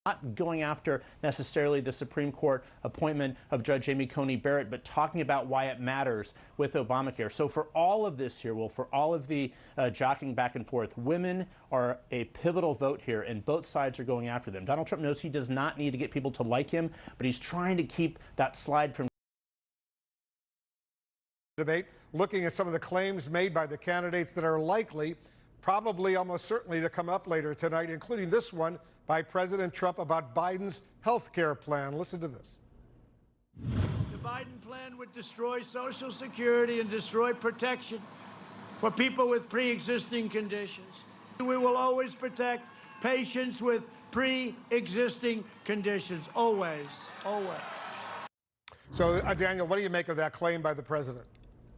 not going after necessarily the Supreme Court appointment of Judge Amy Coney Barrett, but talking about why it matters with Obamacare. So for all of this here, for all of the jockeying back and forth, women are a pivotal vote here, and both sides are going after them. Donald Trump knows he does not need to get people to like him, but he's trying to keep that slide from debate, looking at some of the claims made by the candidates that are likely, probably almost certainly to come up later tonight, including this one by President Trump about Biden's health care plan. Listen to this. The Biden plan would destroy Social Security and destroy protection for people with pre-existing conditions. We will always protect patients with pre-existing conditions, always, always. So, Daniel, what do you make of that claim by the president?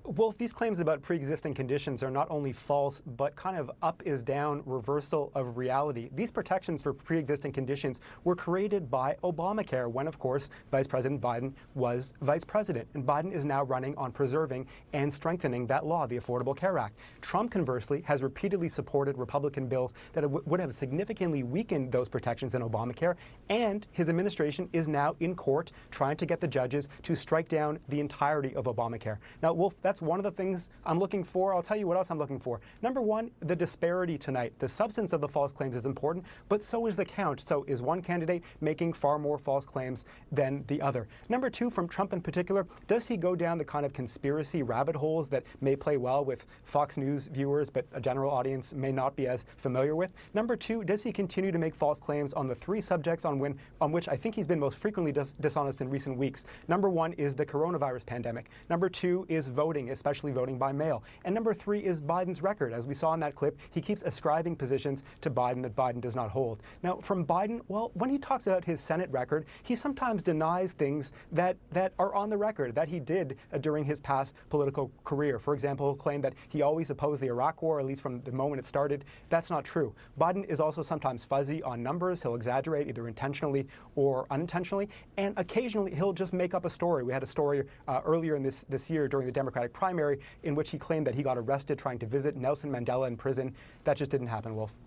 Wolf, these claims about pre-existing conditions are not only false, but kind of up is down reversal of reality. These protections for pre-existing conditions were created by Obamacare when, of course, Vice President Biden was vice president. And Biden is now running on preserving and strengthening that law, the Affordable Care Act. Trump, conversely, has repeatedly supported Republican bills that would have significantly weakened those protections in Obamacare. And his administration is now in court trying to get the judges to strike down the entirety of Obamacare. Now, Wolf, that's one of the things I'm looking for. I'll tell you what else I'm looking for. Number one, the disparity tonight. The substance of the false claims is important, but so is the count. So is one candidate making far more false claims than the other? Number two, from Trump in particular, does he go down the kind of conspiracy rabbit holes that may play well with Fox News viewers, but a general audience may not be as familiar with? Number two, does he continue to make false claims on the three subjects on which I think he's been most frequently dishonest in recent weeks? Number one is the coronavirus pandemic. Number two is voting, especially voting by mail. And number three is Biden's record. As we saw in that clip, he keeps ascribing positions to Biden that Biden does not hold. Now, from Biden, well, when he talks about his Senate record, he sometimes denies things that are on the record that he did during his past political career. For example, he'll claim that he always opposed the Iraq War, at least from the moment it started. That's not true. Biden is also sometimes fuzzy on numbers. He'll exaggerate either intentionally or unintentionally. And occasionally, he'll just make up a story. We had a story earlier in this year during the Democratic primary in which he claimed that he got arrested trying to visit Nelson Mandela in prison. That just didn't happen, Wolf.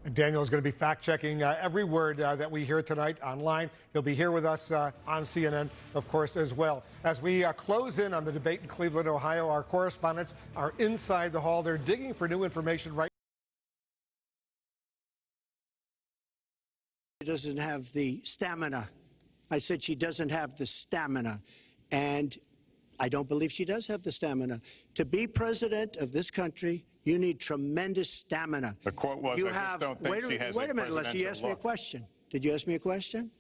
And Daniel is going to be fact-checking every word that we hear tonight online. He'll be here with us on CNN, of course, as well. As we close in on the debate in Cleveland, Ohio, our correspondents are inside the hall. They're digging for new information right She doesn't have the stamina. I said she doesn't have the stamina. And I don't believe she does have the stamina. To be president of this country, you need tremendous stamina. The quote was, you I just don't think she has wait a minute, unless you asked me a question. Did you ask me a question?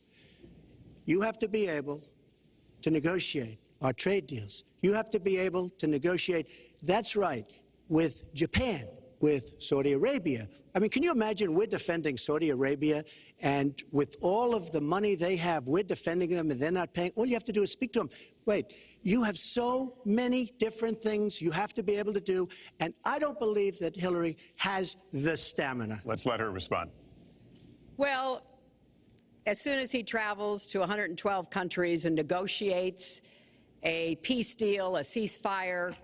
You have to be able to negotiate our trade deals. You have to be able to negotiate, that's right, with Japan, with Saudi Arabia. I mean, can you imagine we're defending Saudi Arabia, and with all of the money they have, we're defending them and they're not paying? All you have to do is speak to them. Wait, you have so many different things you have to be able to do, and I don't believe that Hillary has the stamina. Let's let her respond. Well, as soon as he travels to 112 countries and negotiates a peace deal, a ceasefire,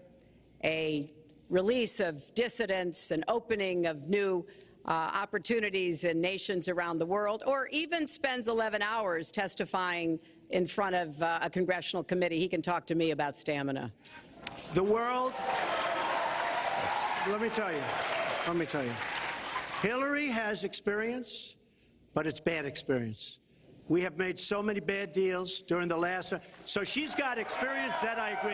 a release of dissidents, an opening of new opportunities in nations around the world, or even spends 11 hours testifying in front of a congressional committee, he can talk to me about stamina. The world, let me tell you, Hillary has experience, but it's bad experience. We have made so many bad deals during the last, so she's got experience, that I agree.